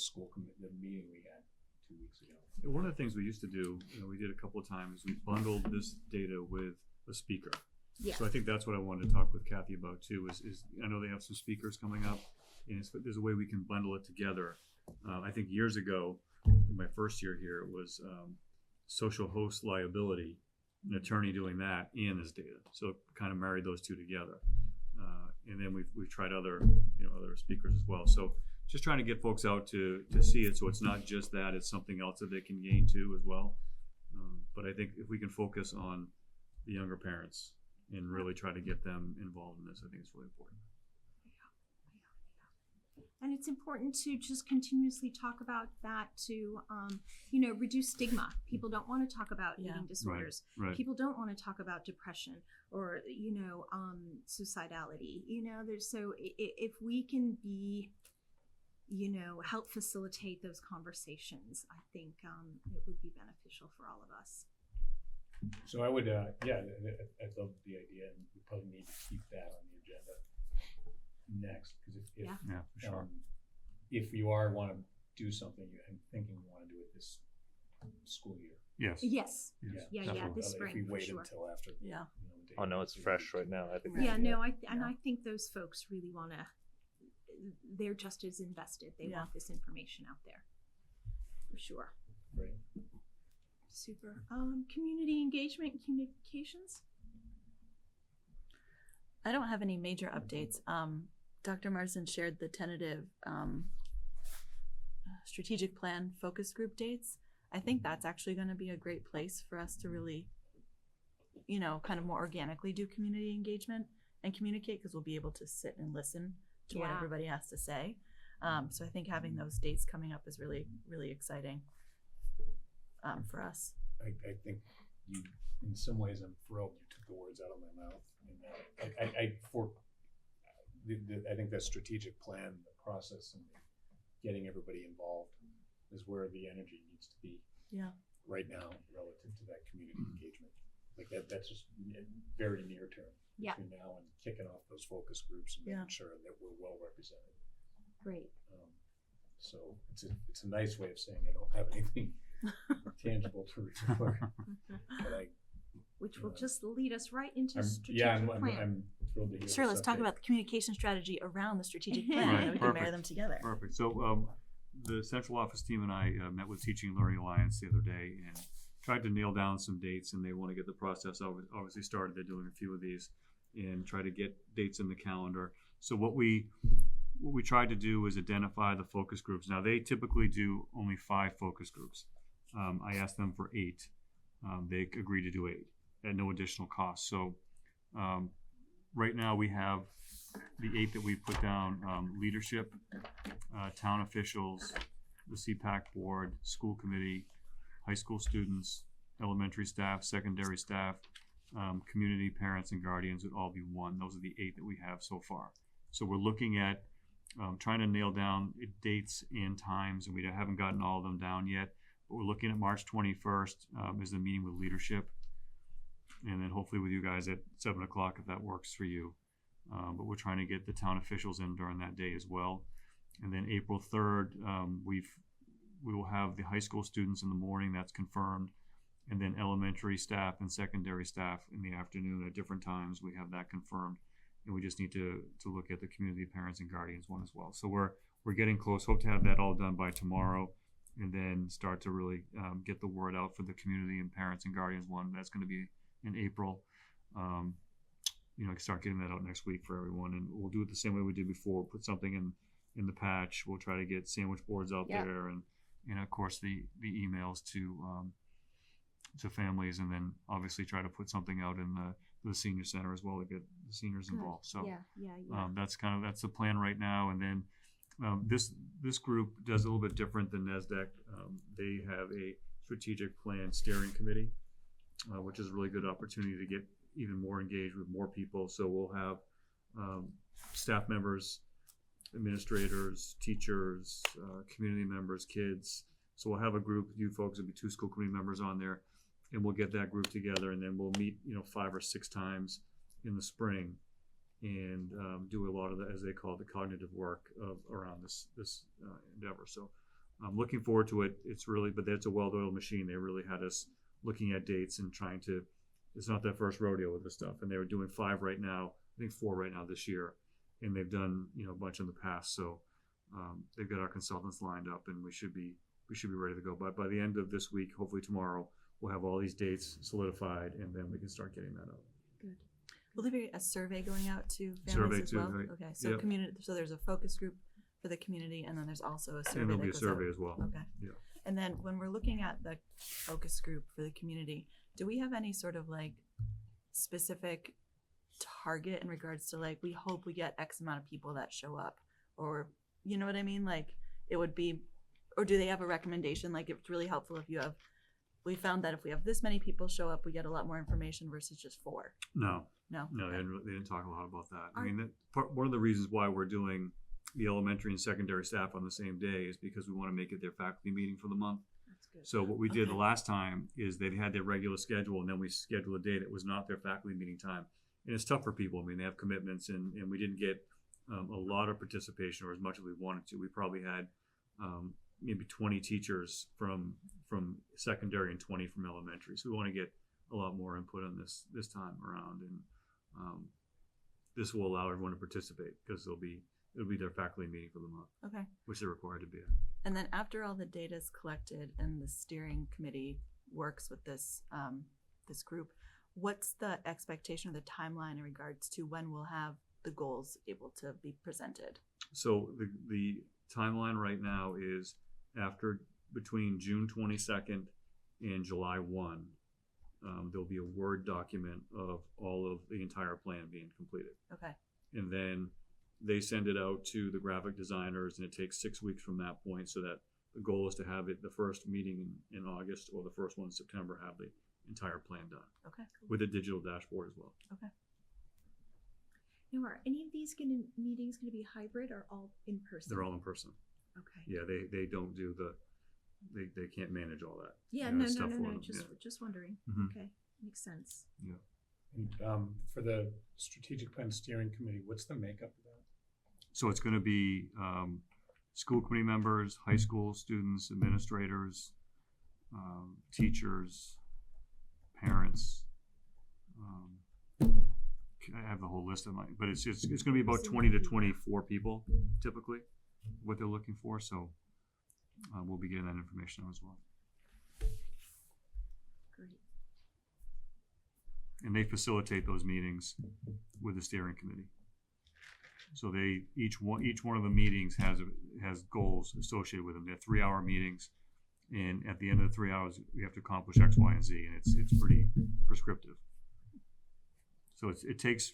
[SPEAKER 8] the meeting we had 2 weeks ago.
[SPEAKER 6] One of the things we used to do, we did a couple of times, we bundled this data with a speaker.
[SPEAKER 1] Yes.
[SPEAKER 6] So I think that's what I wanted to talk with Kathy about too, is I know they have some speakers coming up, and there's a way we can bundle it together. I think years ago, in my first year here, it was social host liability, an attorney doing that and this data. So it kind of married those two together. And then we've tried other speakers as well. So just trying to get folks out to see it, so it's not just that, it's something else that they can gain too as well. But I think if we can focus on the younger parents and really try to get them involved in this, I think it's really important.
[SPEAKER 1] And it's important to just continuously talk about that to, reduce stigma. People don't want to talk about eating disorders.
[SPEAKER 6] Right.
[SPEAKER 1] People don't want to talk about depression or, suicidality. So if we can be, help facilitate those conversations, I think it would be beneficial for all of us.
[SPEAKER 8] So I would, I love the idea, and we probably need to keep that on the agenda next, because if
[SPEAKER 6] For sure.
[SPEAKER 8] If you want to do something, I'm thinking you want to do it this school year.
[SPEAKER 6] Yes.
[SPEAKER 1] Yes. Yeah.
[SPEAKER 6] definitely.
[SPEAKER 1] This
[SPEAKER 8] If
[SPEAKER 1] spring
[SPEAKER 8] we
[SPEAKER 1] for
[SPEAKER 8] wait
[SPEAKER 1] sure.
[SPEAKER 8] until after.
[SPEAKER 3] Yeah.
[SPEAKER 2] Oh no, it's fresh right now. I think.
[SPEAKER 1] Yeah, no, I think those folks really want to. They're just as invested. They want this information out there, for sure.
[SPEAKER 8] Right.
[SPEAKER 1] Super. Community engagement and communications.
[SPEAKER 3] I don't have any major updates. Dr. Marsden shared the tentative strategic plan focus group dates. I think that's actually going to be a great place for us to really, kind of more organically do community engagement and communicate, because we'll be able to sit and listen to what everybody has to say. So I think having those dates coming up is really, really exciting for us.
[SPEAKER 8] I think you, in some ways, I'm thrilled you took the words out of my mouth. I think that strategic plan, the process, and getting everybody involved is where the energy needs to be.
[SPEAKER 3] Yeah.
[SPEAKER 8] Right now, relative to that community engagement, like that's just very near term.
[SPEAKER 1] Yeah.
[SPEAKER 8] Between now and kicking off those focus groups and making sure that we're well represented.
[SPEAKER 1] Great.
[SPEAKER 8] So it's a nice way of saying I don't have anything tangible to report, but
[SPEAKER 1] Which will just lead us right into
[SPEAKER 8] I'm
[SPEAKER 1] strategic plan.
[SPEAKER 8] I'm thrilled to hear.
[SPEAKER 3] Sure,
[SPEAKER 8] this
[SPEAKER 3] let's talk
[SPEAKER 8] update.
[SPEAKER 3] about the communication strategy around the strategic plan,
[SPEAKER 6] Right,
[SPEAKER 3] and we can marry
[SPEAKER 6] perfect.
[SPEAKER 3] them together.
[SPEAKER 6] Perfect. So the central office team and I met with Teaching and Learning Alliance the other day and tried to nail down some dates, and they want to get the process obviously started. They're doing a few of these and try to get dates in the calendar. So what we tried to do is identify the focus groups. Now they typically do only 5 focus groups. I asked them for 8. They agreed to do 8 at no additional cost. So right now we have the 8 that we put down: leadership, town officials, the CPAC board, school committee, high school students, elementary staff, secondary staff, community, parents, and guardians would all be 1. Those are the 8 that we have so far. So we're looking at trying to nail down dates and times, and we haven't gotten all of them down yet. But we're looking at March 21st as the meeting with leadership, and then hopefully with you guys at 7 o'clock if that works for you. But we're trying to get the town officials in during that day as well. And then April 3rd, we will have the high school students in the morning. That's confirmed. And then elementary staff and secondary staff in the afternoon at different times. We have that confirmed. And we just need to look at the community, parents, and guardians one as well. So we're getting close. Hope to have that all done by tomorrow, and then start to really get the word out for the community and parents and guardians one. That's going to be in April. Start getting that out next week for everyone, and we'll do it the same way we did before. Put something in the patch. We'll try to get sandwich boards out there and and of course the emails to families, and then obviously try to put something out in the senior center as well to get the seniors
[SPEAKER 1] Good.
[SPEAKER 6] involved. So
[SPEAKER 1] Yeah.
[SPEAKER 6] that's the plan right now. And then this group does a little bit different than NASDAQ. They have a strategic plan steering committee, which is a really good opportunity to get even more engaged with more people. So we'll have staff members, administrators, teachers, community members, kids. So we'll have a group, you folks, there'll be 2 school committee members on there, and we'll get that group together, and then we'll meet, 5 or 6 times in the spring and do a lot of the, as they call it, the cognitive work around this endeavor. So I'm looking forward to it. It's really, but it's a well-oiled machine. They really had us looking at dates and trying to, it's not their first rodeo with this stuff, and they were doing 5 right now, I think 4 right now this year, and they've done, a bunch in the past. So they've got our consultants lined up, and we should be ready to go. But by the end of this week, hopefully tomorrow, we'll have all these dates solidified, and then we can start getting that out.
[SPEAKER 1] Good.
[SPEAKER 3] Will there be a survey going out to families
[SPEAKER 6] Survey
[SPEAKER 3] as
[SPEAKER 6] too,
[SPEAKER 3] well?
[SPEAKER 6] right.
[SPEAKER 3] Okay, so
[SPEAKER 6] Yep.
[SPEAKER 3] so there's a focus group for the community, and then there's also a survey.
[SPEAKER 6] And there'll be a
[SPEAKER 3] that goes out.
[SPEAKER 6] survey as well.
[SPEAKER 3] Okay.
[SPEAKER 6] Yeah.
[SPEAKER 3] And then when we're looking at the focus group for the community, do we have any sort of like specific target in regards to like, we hope we get X amount of people that show up, or you know what I mean? Like it would be, or do they have a recommendation? Like it's really helpful if you have, we found that if we have this many people show up, we get a lot more information versus just 4.
[SPEAKER 6] No,
[SPEAKER 3] No.
[SPEAKER 6] they didn't talk a lot about that. I
[SPEAKER 1] Are-
[SPEAKER 6] mean, one of the reasons why we're doing the elementary and secondary staff on the same day is because we want to make it their faculty meeting for the month.
[SPEAKER 1] That's good.
[SPEAKER 6] So what we did the
[SPEAKER 3] Okay.
[SPEAKER 6] last time is they had their regular schedule, and then we scheduled a day that was not their faculty meeting time. And it's tough for people. I mean, they have commitments, and we didn't get a lot of participation, or as much as we wanted to. We probably had maybe 20 teachers from secondary and 20 from elementary. So we want to get a lot more input on this time around, and this will allow everyone to participate because it'll be their faculty meeting for the month,
[SPEAKER 3] Okay.
[SPEAKER 6] which they're required to be at.
[SPEAKER 3] And then after all the data is collected and the steering committee works with this this group, what's the expectation or the timeline in regards to when we'll have the goals able to be presented?
[SPEAKER 6] So the timeline right now is between June 22nd and July 1, there'll be a Word document of all of the entire plan being completed.
[SPEAKER 3] Okay.
[SPEAKER 6] And then they send it out to the graphic designers, and it takes 6 weeks from that point, so that the goal is to have it the first meeting in August or the first one in September, have the entire plan done
[SPEAKER 3] Okay.
[SPEAKER 6] with a digital dashboard as well.
[SPEAKER 3] Okay.
[SPEAKER 1] Now, are any of these meetings going to be hybrid or all in person?
[SPEAKER 6] They're all in person.
[SPEAKER 1] Okay.
[SPEAKER 6] Yeah, they don't do they can't manage all that.
[SPEAKER 1] Yeah,
[SPEAKER 6] You know,
[SPEAKER 1] no,
[SPEAKER 6] it's
[SPEAKER 1] no,
[SPEAKER 6] tough
[SPEAKER 1] no,
[SPEAKER 6] for
[SPEAKER 1] no.
[SPEAKER 6] them,
[SPEAKER 1] Just wondering.
[SPEAKER 6] Mhm.
[SPEAKER 1] Okay, makes sense.
[SPEAKER 8] And for the strategic plan steering committee, what's the makeup of that?
[SPEAKER 6] So it's going to be school committee members, high school students, administrators, teachers, parents. I have the whole list of mine, but it's going to be about 20 to 24 people typically, what they're looking for. So we'll be getting that information out as well.
[SPEAKER 1] Great.
[SPEAKER 6] And they facilitate those meetings with the steering committee. So each one of the meetings has goals associated with them. They're 3-hour meetings, and at the end of the 3 hours, we have to accomplish X, Y, and Z, and it's pretty prescriptive. So it takes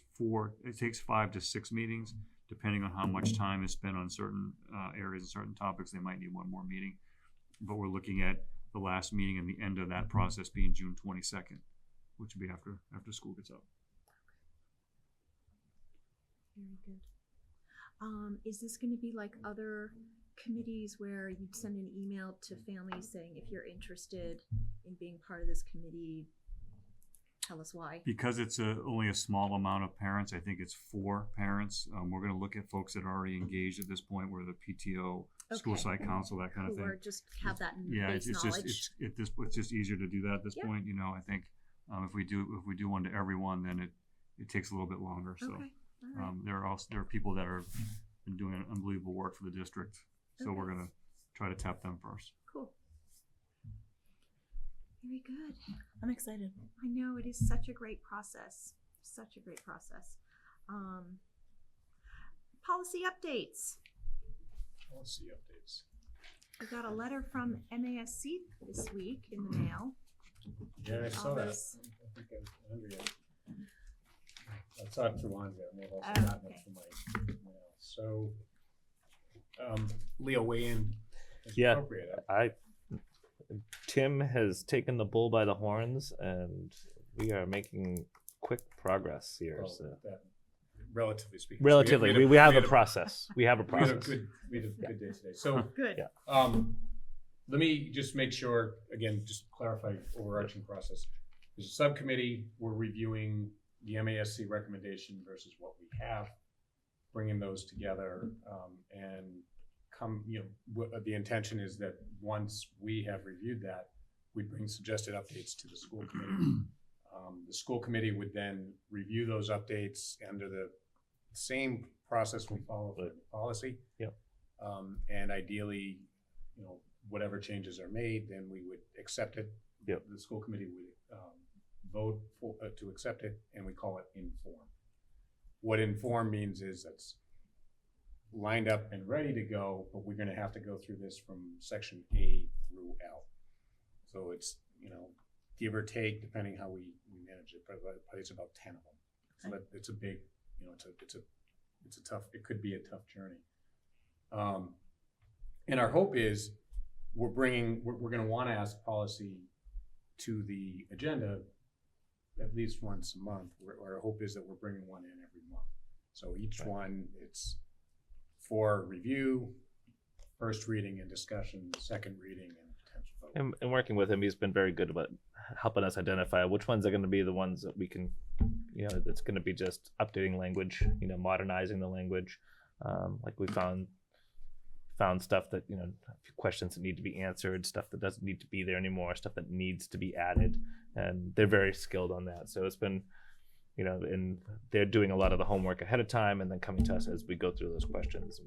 [SPEAKER 6] 5 to 6 meetings, depending on how much time is spent on certain areas and certain topics. They might need one more meeting, but we're looking at the last meeting and the end of that process being June 22nd, which will be after school gets out.
[SPEAKER 1] Very good. Is this going to be like other committees where you'd send an email to families saying, if you're interested in being part of this committee, tell us why?
[SPEAKER 6] Because it's only a small amount of parents, I think it's 4 parents. We're going to look at folks that are already engaged at this point, where the PTO, school
[SPEAKER 1] Okay.
[SPEAKER 6] site council, that kind of
[SPEAKER 1] Who
[SPEAKER 6] thing.
[SPEAKER 1] are just have that
[SPEAKER 6] Yeah,
[SPEAKER 1] base
[SPEAKER 6] it's
[SPEAKER 1] knowledge.
[SPEAKER 6] just easier to do that at this
[SPEAKER 1] Yeah.
[SPEAKER 6] point. I think if we do one to everyone, then it takes a little bit longer. So
[SPEAKER 1] Okay. All right.
[SPEAKER 6] there are people that are been doing unbelievable work for the district. So we're
[SPEAKER 1] Okay.
[SPEAKER 6] going to try to tap them first.
[SPEAKER 1] Cool. Very good.
[SPEAKER 3] I'm excited.
[SPEAKER 1] I know it is such a great process. Such a great process. Policy updates.
[SPEAKER 8] Policy updates.
[SPEAKER 1] We got a letter from MASC this week in the mail.
[SPEAKER 8] Yeah, I saw
[SPEAKER 1] All
[SPEAKER 8] that.
[SPEAKER 1] those-
[SPEAKER 8] I think I was Andrea. I saw it through Andrea, and they've also
[SPEAKER 1] Oh,
[SPEAKER 8] gotten
[SPEAKER 1] okay.
[SPEAKER 8] it from my email. So, Leo, weigh in. as
[SPEAKER 2] Yeah.
[SPEAKER 8] appropriate.
[SPEAKER 2] Tim has taken the bull by the horns, and we are making quick progress here.
[SPEAKER 8] Well,
[SPEAKER 2] So.
[SPEAKER 8] that- relatively speaking.
[SPEAKER 2] Relatively, we have a process. We have a
[SPEAKER 8] We had a
[SPEAKER 2] process.
[SPEAKER 8] we had a good day today. So,
[SPEAKER 1] Good.
[SPEAKER 2] Yeah.
[SPEAKER 8] let me just make sure, again, just clarify overarching process. There's a subcommittee, we're reviewing the MASC recommendation versus what we have, bringing those together, and the intention is that once we have reviewed that, we bring suggested updates to the school committee. The school committee would then review those updates under the same process we follow for the policy.
[SPEAKER 2] Yep.
[SPEAKER 8] And ideally, whatever changes are made, then we would accept it.
[SPEAKER 2] Yep.
[SPEAKER 8] The school committee would vote to accept it, and we call it inform. What inform means is it's lined up and ready to go, but we're gonna have to go through this from section A through L. So it's, give or take, depending how we manage it, but it's about 10 of them. So that it's a big, it's a tough, it could be a tough journey. And our hope is we're gonna wanna ask policy to the agenda at least once a month. Our hope is that we're bringing one in every month. So each one, it's for review, first reading and discussion, second reading and potential vote.
[SPEAKER 2] And working with him, he's been very good about helping us identify which ones are going to be the ones that we can, it's going to be just updating language, modernizing the language. Like we found stuff that, questions that need to be answered, stuff that doesn't need to be there anymore, stuff that needs to be added. And they're very skilled on that. So it's been, and they're doing a lot of the homework ahead of time and then coming to us as we go through those questions.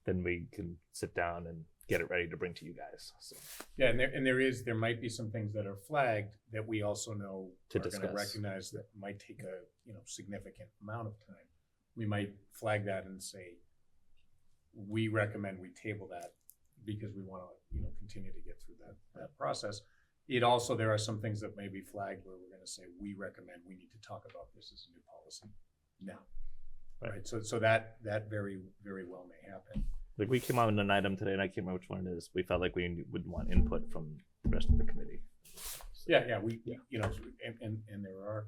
[SPEAKER 2] Then we can sit down and get it ready to bring to you guys. So.
[SPEAKER 8] Yeah, and there might be some things that are flagged that we also know
[SPEAKER 2] To
[SPEAKER 8] are going to
[SPEAKER 2] discuss.
[SPEAKER 8] recognize that might take a significant amount of time. We might flag that and say, we recommend we table that because we want to continue to get through that process. There are some things that may be flagged where we're going to say, we recommend we need to talk about this as a new policy now. Right. So that very, very well may happen.
[SPEAKER 2] Like we came out with an item today, and I can't remember which one it is. We felt like we would want input from the rest of the committee.
[SPEAKER 8] Yeah, and there are.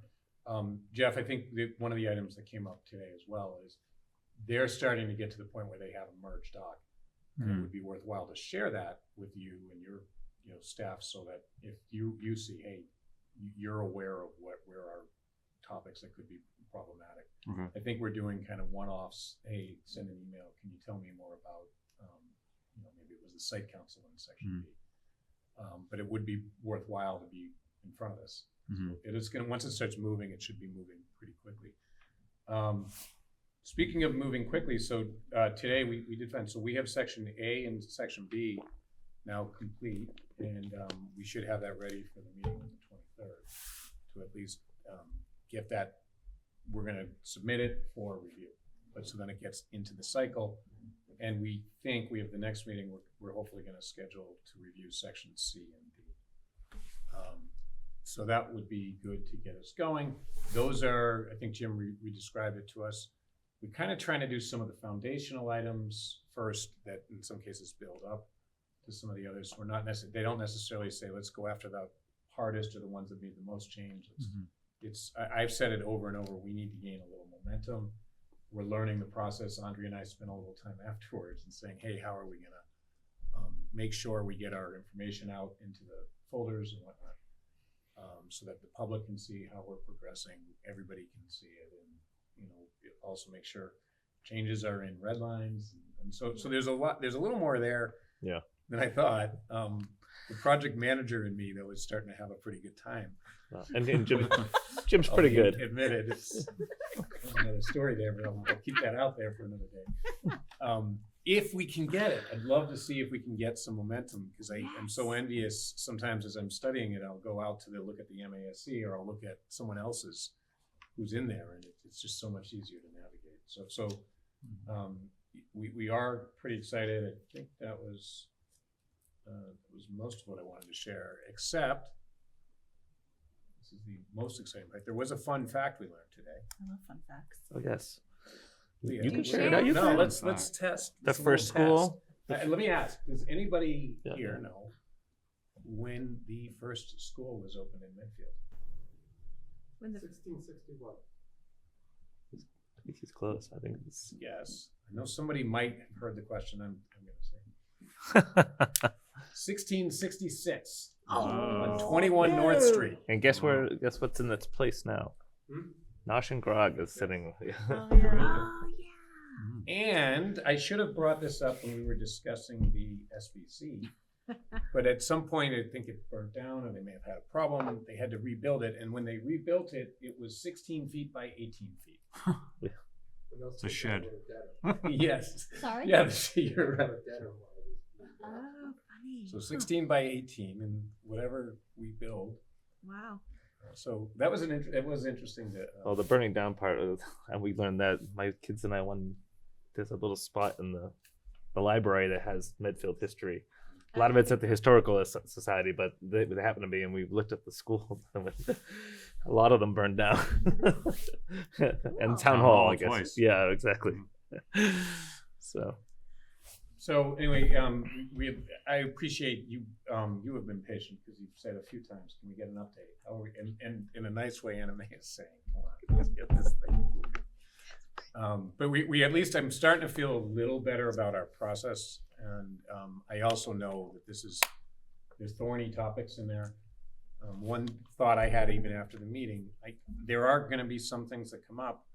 [SPEAKER 8] Jeff, I think one of the items that came up today as well is they're starting to get to the point where they have a merged doc. And it would be worthwhile to share that with you and your staff so that if you see, hey, you're aware of where our topics that could be problematic.
[SPEAKER 6] Okay.
[SPEAKER 8] I think we're doing kind of one-offs. Hey, send an email. Can you tell me more about, maybe it was the site council in section B. But it would be worthwhile to be in front of this. So it is going to, once it starts moving, it should be moving pretty quickly. Speaking of moving quickly, so today we did find, so we have section A and section B now complete, and we should have that ready for the meeting on the 23rd to at least get that. We're going to submit it for review, but so then it gets into the cycle, and we think we have the next meeting we're hopefully going to schedule to review sections C and D. So that would be good to get us going. Those are, I think Jim re-described it to us. We're kind of trying to do some of the foundational items first that in some cases build up to some of the others. We're not necessarily, they don't necessarily say, let's go after the hardest or the ones that need the most change. I've said it over and over, we need to gain a little momentum. We're learning the process. Andrea and I spent a little time afterwards and saying, hey, how are we gonna make sure we get our information out into the folders and whatnot, so that the public can see how we're progressing, everybody can see it, and also make sure changes are in red lines. And so there's a little more there than I thought. The project manager in me, though, is starting to have a pretty good time.
[SPEAKER 2] And Jim's pretty good.
[SPEAKER 8] Admitted, it's another story there, but I'll keep that out there for another day. If we can get it, I'd love to see if we can get some momentum, because I'm so envious. Sometimes as I'm studying it, I'll go out to look at the MASC, or I'll look at someone else's who's in there, and it's just so much easier to navigate. So we are pretty excited. I think that was that was most of what I wanted to share, except this is the most exciting part. There was a fun fact we learned today.
[SPEAKER 3] I love fun facts.
[SPEAKER 2] Oh yes.
[SPEAKER 8] Leah,
[SPEAKER 2] You can
[SPEAKER 8] wait,
[SPEAKER 2] share it out. You
[SPEAKER 8] No,
[SPEAKER 2] can.
[SPEAKER 8] let's test
[SPEAKER 2] The
[SPEAKER 8] it's a little
[SPEAKER 2] first school.
[SPEAKER 8] test. Let me ask: does anybody
[SPEAKER 2] Yeah.
[SPEAKER 8] here know when the first school was opened in Medfield?
[SPEAKER 3] When the
[SPEAKER 9] 1661.
[SPEAKER 2] I think he's close. I think it's.
[SPEAKER 8] Yes, I know somebody might have heard the question. I'm going to say 1666 on 21 North Street.
[SPEAKER 2] And guess what's in its place now?
[SPEAKER 8] Hmm?
[SPEAKER 2] Nosh and Grog is sitting.
[SPEAKER 3] Oh, yeah.
[SPEAKER 1] Oh, yeah.
[SPEAKER 8] And I should have brought this up when we were discussing the SBC, but at some point I think it burnt down, or they may have had a problem. They had to rebuild it, and when they rebuilt it, it was 16 feet by 18 feet.
[SPEAKER 6] It's a shed.
[SPEAKER 8] Yes.
[SPEAKER 1] Sorry?
[SPEAKER 8] Yeah, you're right.
[SPEAKER 1] Oh, funny.
[SPEAKER 8] So 16 by 18, and whatever we build.
[SPEAKER 1] Wow.
[SPEAKER 8] So that was it was interesting to.
[SPEAKER 2] Well, the burning down part, and we learned that my kids and I there's a little spot in the library that has Medfield history. A lot of it's at the Historical Society, but they happen to be, and we looked at the school, and a lot of them burned down. And Town Hall, I guess.
[SPEAKER 6] Twice.
[SPEAKER 2] Yeah, exactly.
[SPEAKER 8] So anyway, I appreciate you. You have been patient because you've said a few times, "Can we get an update?" How are we? And in a nice way, Anime is saying, "Come on, let's get this thing moving." But we at least I'm starting to feel a little better about our process, and I also know that there's thorny topics in there. One thought I had even after the meeting, there are going to be some things that come up,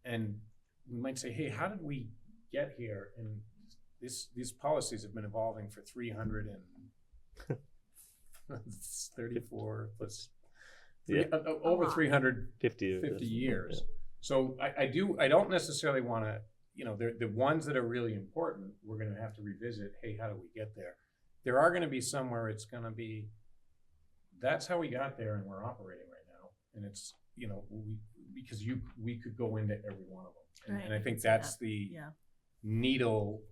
[SPEAKER 8] and we might say, "Hey, how did we get here?" And these policies have been evolving for 334 plus over 350 years.
[SPEAKER 2] Yeah.
[SPEAKER 8] So I don't necessarily want to, the ones that are really important, we're going to have to revisit. Hey, how do we get there? There are going to be some where it's going to be, that's how we got there, and we're operating right now. And it's, because we could go into every one of them.
[SPEAKER 3] Right,
[SPEAKER 8] And I think
[SPEAKER 3] see
[SPEAKER 8] that's
[SPEAKER 3] that.
[SPEAKER 8] the
[SPEAKER 3] Yeah.
[SPEAKER 8] needle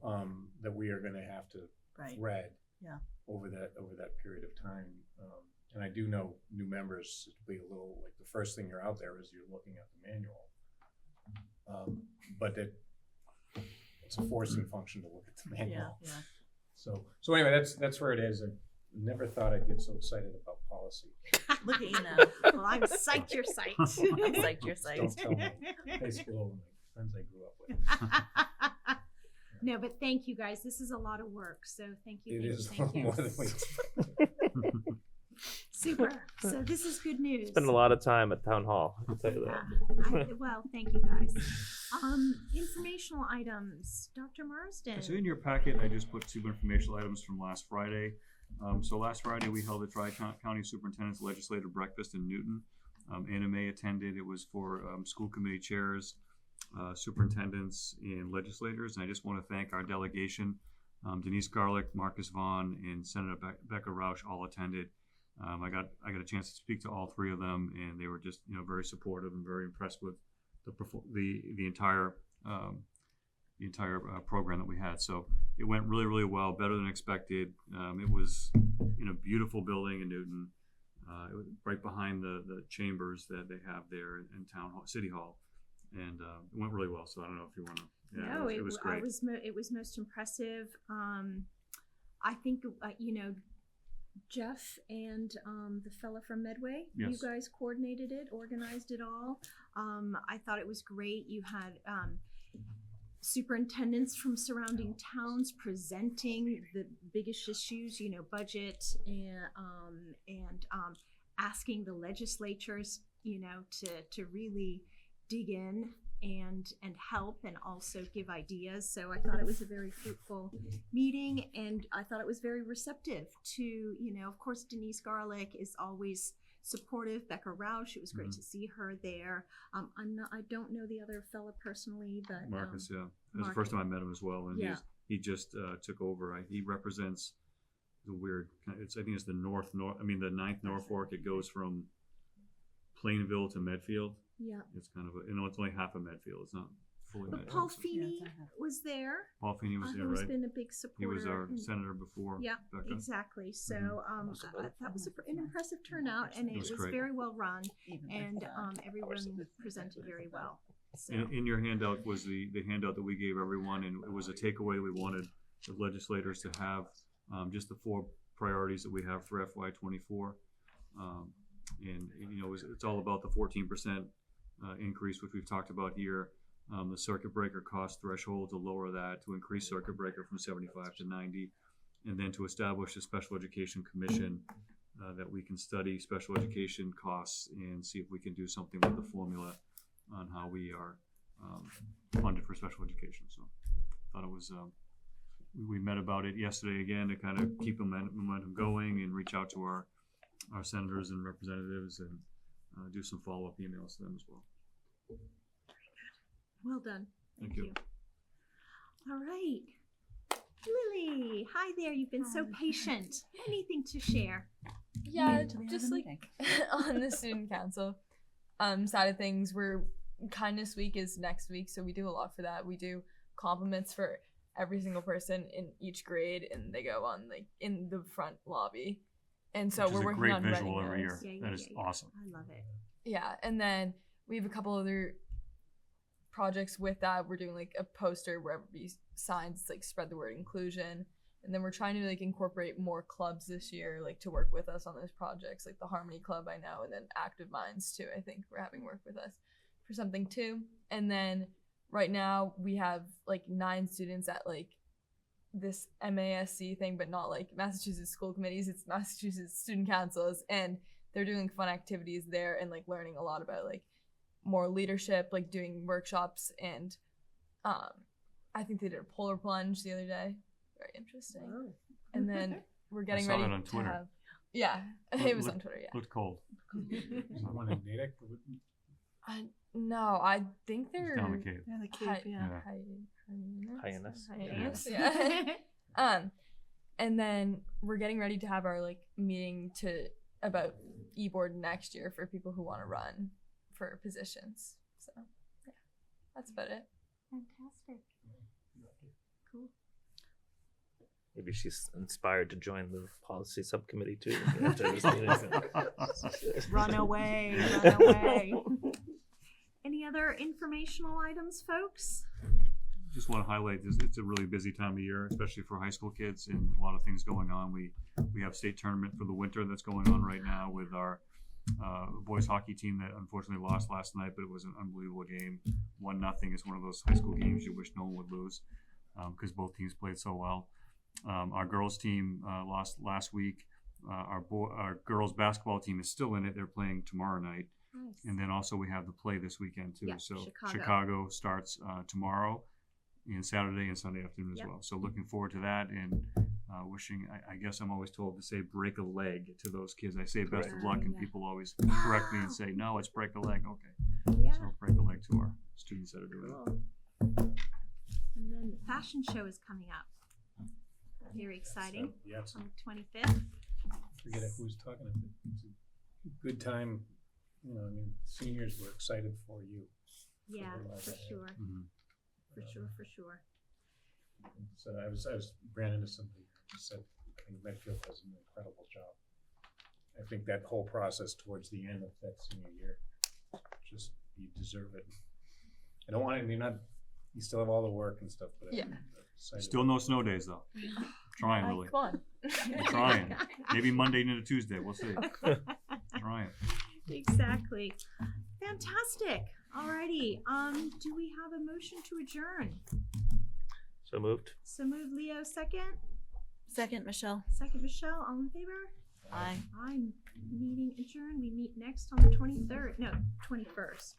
[SPEAKER 8] that we are going to have to
[SPEAKER 3] Right.
[SPEAKER 8] thread
[SPEAKER 3] Yeah.
[SPEAKER 8] over that period of time. And I do know new members, it'll be a little like the first thing you're out there is you're looking at the manual. But it's a forcing function to look at the
[SPEAKER 3] Yeah.
[SPEAKER 8] manual.
[SPEAKER 3] Yeah.
[SPEAKER 8] So anyway, that's where it is. I never thought I'd get so excited about policy.
[SPEAKER 3] Look at you now.
[SPEAKER 1] Well, I'm psyched you're psyched.
[SPEAKER 3] I'm psyched you're
[SPEAKER 8] Don't
[SPEAKER 3] psyched.
[SPEAKER 8] tell me. High school and my friends I grew up with.
[SPEAKER 1] No, but thank you guys. This is a lot of work. So thank you.
[SPEAKER 8] It
[SPEAKER 1] thank
[SPEAKER 8] is
[SPEAKER 1] you,
[SPEAKER 8] a
[SPEAKER 1] thank
[SPEAKER 8] little
[SPEAKER 1] you.
[SPEAKER 8] more than we.
[SPEAKER 1] Super. So this is good news.
[SPEAKER 2] Spend a lot of time at Town Hall, I can tell you that.
[SPEAKER 1] Well, thank you guys. Informational items. Dr. Marsden.
[SPEAKER 6] So in your packet, I just put two informational items from last Friday. So last Friday, we held a Tri-County Superintendent's Legislative Breakfast in Newton. Anna Mae attended. It was for school committee chairs, superintendents, and legislators. And I just want to thank our delegation. Denise Garlick, Marcus Vaughn, and Senator Becca Rausch all attended. I got a chance to speak to all three of them, and they were just very supportive and very impressed with the entire program that we had. So it went really, really well, better than expected. It was in a beautiful building in Newton, it was right behind the chambers that they have there in Town Hall, City Hall, and it went really well. So I don't know if you want to. Yeah,
[SPEAKER 1] No,
[SPEAKER 6] it was great.
[SPEAKER 1] it was most impressive. I think Jeff and the fella from Medway,
[SPEAKER 6] Yes.
[SPEAKER 1] you guys coordinated it, organized it all. I thought it was great. You had superintendents from surrounding towns presenting the biggest issues, budget and asking the legislatures, to really dig in and help and also give ideas. So I thought it was a very fruitful meeting, and I thought it was very receptive to, of course, Denise Garlick is always supportive. Becca Rausch, it was great to see her there. I don't know the other fella personally, but
[SPEAKER 6] Marcus, yeah, it was the first time I met him as well, and
[SPEAKER 1] Yeah.
[SPEAKER 6] he just took over. He represents the weird. I think it's the the 9th Norfolk. It goes from Plainville to Medfield.
[SPEAKER 1] yeah.
[SPEAKER 6] It's kind of it's only half of Medfield. It's not fully
[SPEAKER 1] But
[SPEAKER 6] met.
[SPEAKER 1] Paul Feeney was there.
[SPEAKER 6] Paul Feeney was there,
[SPEAKER 1] Who's
[SPEAKER 6] right?
[SPEAKER 1] been a big supporter.
[SPEAKER 6] He was our
[SPEAKER 1] and-
[SPEAKER 6] senator before.
[SPEAKER 1] Yeah,
[SPEAKER 6] Becca.
[SPEAKER 1] exactly. So that was an
[SPEAKER 7] Yeah.
[SPEAKER 1] impressive turnout, and it
[SPEAKER 6] was
[SPEAKER 1] was
[SPEAKER 6] great.
[SPEAKER 1] very well run, and everyone presented very well. So
[SPEAKER 6] In your handout was the handout that we gave everyone, and it was a takeaway we wanted the legislators to have, just the 4 priorities that we have for FY '24. And you know, it's all about the 14% increase, which we've talked about here. The circuit breaker cost threshold, to lower that, to increase circuit breaker from 75 to 90, and then to establish a special education commission that we can study special education costs and see if we can do something with the formula on how we are funded for special education. So thought it was, we met about it yesterday again to kind of keep momentum going and reach out to our senators and representatives and do some follow-up emails to them as well.
[SPEAKER 1] well done.
[SPEAKER 6] Thank you.
[SPEAKER 1] All right, Lily. Hi there. You've been so patient. Anything to share?
[SPEAKER 7] Yeah, just like on the student council side of things, kindness week is next week, so we do a lot for that. We do compliments for every single person in each grade, and they go on like in the front lobby. And so
[SPEAKER 6] Which is
[SPEAKER 7] we're
[SPEAKER 6] a
[SPEAKER 7] working
[SPEAKER 6] great
[SPEAKER 7] on
[SPEAKER 6] visual
[SPEAKER 7] running
[SPEAKER 6] every
[SPEAKER 7] those.
[SPEAKER 6] year.
[SPEAKER 1] Yeah,
[SPEAKER 6] That
[SPEAKER 1] yeah,
[SPEAKER 6] is
[SPEAKER 1] yeah.
[SPEAKER 6] awesome.
[SPEAKER 1] I love it.
[SPEAKER 7] Yeah, and then we have a couple other projects with that. We're doing like a poster where everybody signs, it's like spread the word inclusion. And then we're trying to like incorporate more clubs this year, like to work with us on those projects, like the Harmony Club I know, and then Active Minds too. I think we're having work with us for something too. And then right now we have like 9 students at like this MASC thing, but not like Massachusetts school committees. It's Massachusetts student councils, and they're doing fun activities there and like learning a lot about like more leadership, like doing workshops, and I think they did a polar plunge the other day. Very interesting.
[SPEAKER 1] Oh.
[SPEAKER 7] And then we're getting
[SPEAKER 6] saw
[SPEAKER 7] ready
[SPEAKER 6] that on
[SPEAKER 7] to
[SPEAKER 6] Twitter.
[SPEAKER 7] have, yeah, it was on Twitter. Yeah.
[SPEAKER 6] Looked cold.
[SPEAKER 8] Someone in Natick?
[SPEAKER 7] No, I think they're
[SPEAKER 6] Down the cave.
[SPEAKER 3] Yeah, the Cape,
[SPEAKER 7] Hi-
[SPEAKER 3] yeah.
[SPEAKER 2] Hyenas.
[SPEAKER 7] Hyenas, yeah. And then we're getting ready to have our like meeting about e-board next year for people who want to run for positions. So yeah, that's about it.
[SPEAKER 1] Fantastic. Cool.
[SPEAKER 2] Maybe she's inspired to join the policy subcommittee too. After this meeting.
[SPEAKER 1] Run away, run away. Any other informational items, folks?
[SPEAKER 6] Just want to highlight this. It's a really busy time of year, especially for high school kids, and a lot of things going on. We have state tournament for the winter that's going on right now with our boys hockey team that unfortunately lost last night, but it was an unbelievable game. 1-0. It's one of those high school games you wish no one would lose because both teams played so well. Our girls team lost last week. Our girls basketball team is still in it. They're playing tomorrow night.
[SPEAKER 1] Nice.
[SPEAKER 6] And then also we have the play this weekend too.
[SPEAKER 1] Yeah,
[SPEAKER 6] So
[SPEAKER 1] Chicago.
[SPEAKER 6] Chicago starts tomorrow and Saturday and Sunday afternoon as
[SPEAKER 1] Yep.
[SPEAKER 6] well. So looking forward to that, and wishing, I guess I'm always told to say break a leg to those kids. I say best of
[SPEAKER 1] Correct.
[SPEAKER 6] luck, and
[SPEAKER 1] Yeah.
[SPEAKER 6] people always correct me and say, no, it's break a leg. Okay.
[SPEAKER 1] Yeah.
[SPEAKER 6] So break a leg to our students that are doing it.
[SPEAKER 1] Cool. And then the fashion show is coming up. Very exciting.
[SPEAKER 8] So, yeah, it's,
[SPEAKER 1] On the 25th.
[SPEAKER 8] forget who's talking. It's a good time. You know, I mean, seniors were excited for you.
[SPEAKER 1] Yeah,
[SPEAKER 8] Something like
[SPEAKER 1] for
[SPEAKER 8] that, yeah.
[SPEAKER 1] sure.
[SPEAKER 6] Mhm.
[SPEAKER 1] For sure.
[SPEAKER 8] So I was ran into somebody who said, I think Medfield does an incredible job. I think that whole process towards the end of that senior year, just you deserve it. I don't want to. You still have all the work and stuff, but
[SPEAKER 7] Yeah.
[SPEAKER 8] I'm excited.
[SPEAKER 6] Still no snow days though. Trying
[SPEAKER 7] Like,
[SPEAKER 6] really.
[SPEAKER 7] come on.
[SPEAKER 6] We're trying. Maybe Monday into Tuesday. We'll see. Trying.
[SPEAKER 1] Exactly. Fantastic. Alrighty. Do we have a motion to adjourn?
[SPEAKER 2] So moved.
[SPEAKER 1] So move Leo second.
[SPEAKER 3] Second, Michelle.
[SPEAKER 1] Second Michelle. All in favor?
[SPEAKER 3] Aye.
[SPEAKER 1] I'm meeting adjourned. We meet next on the 23rd. No, 21st.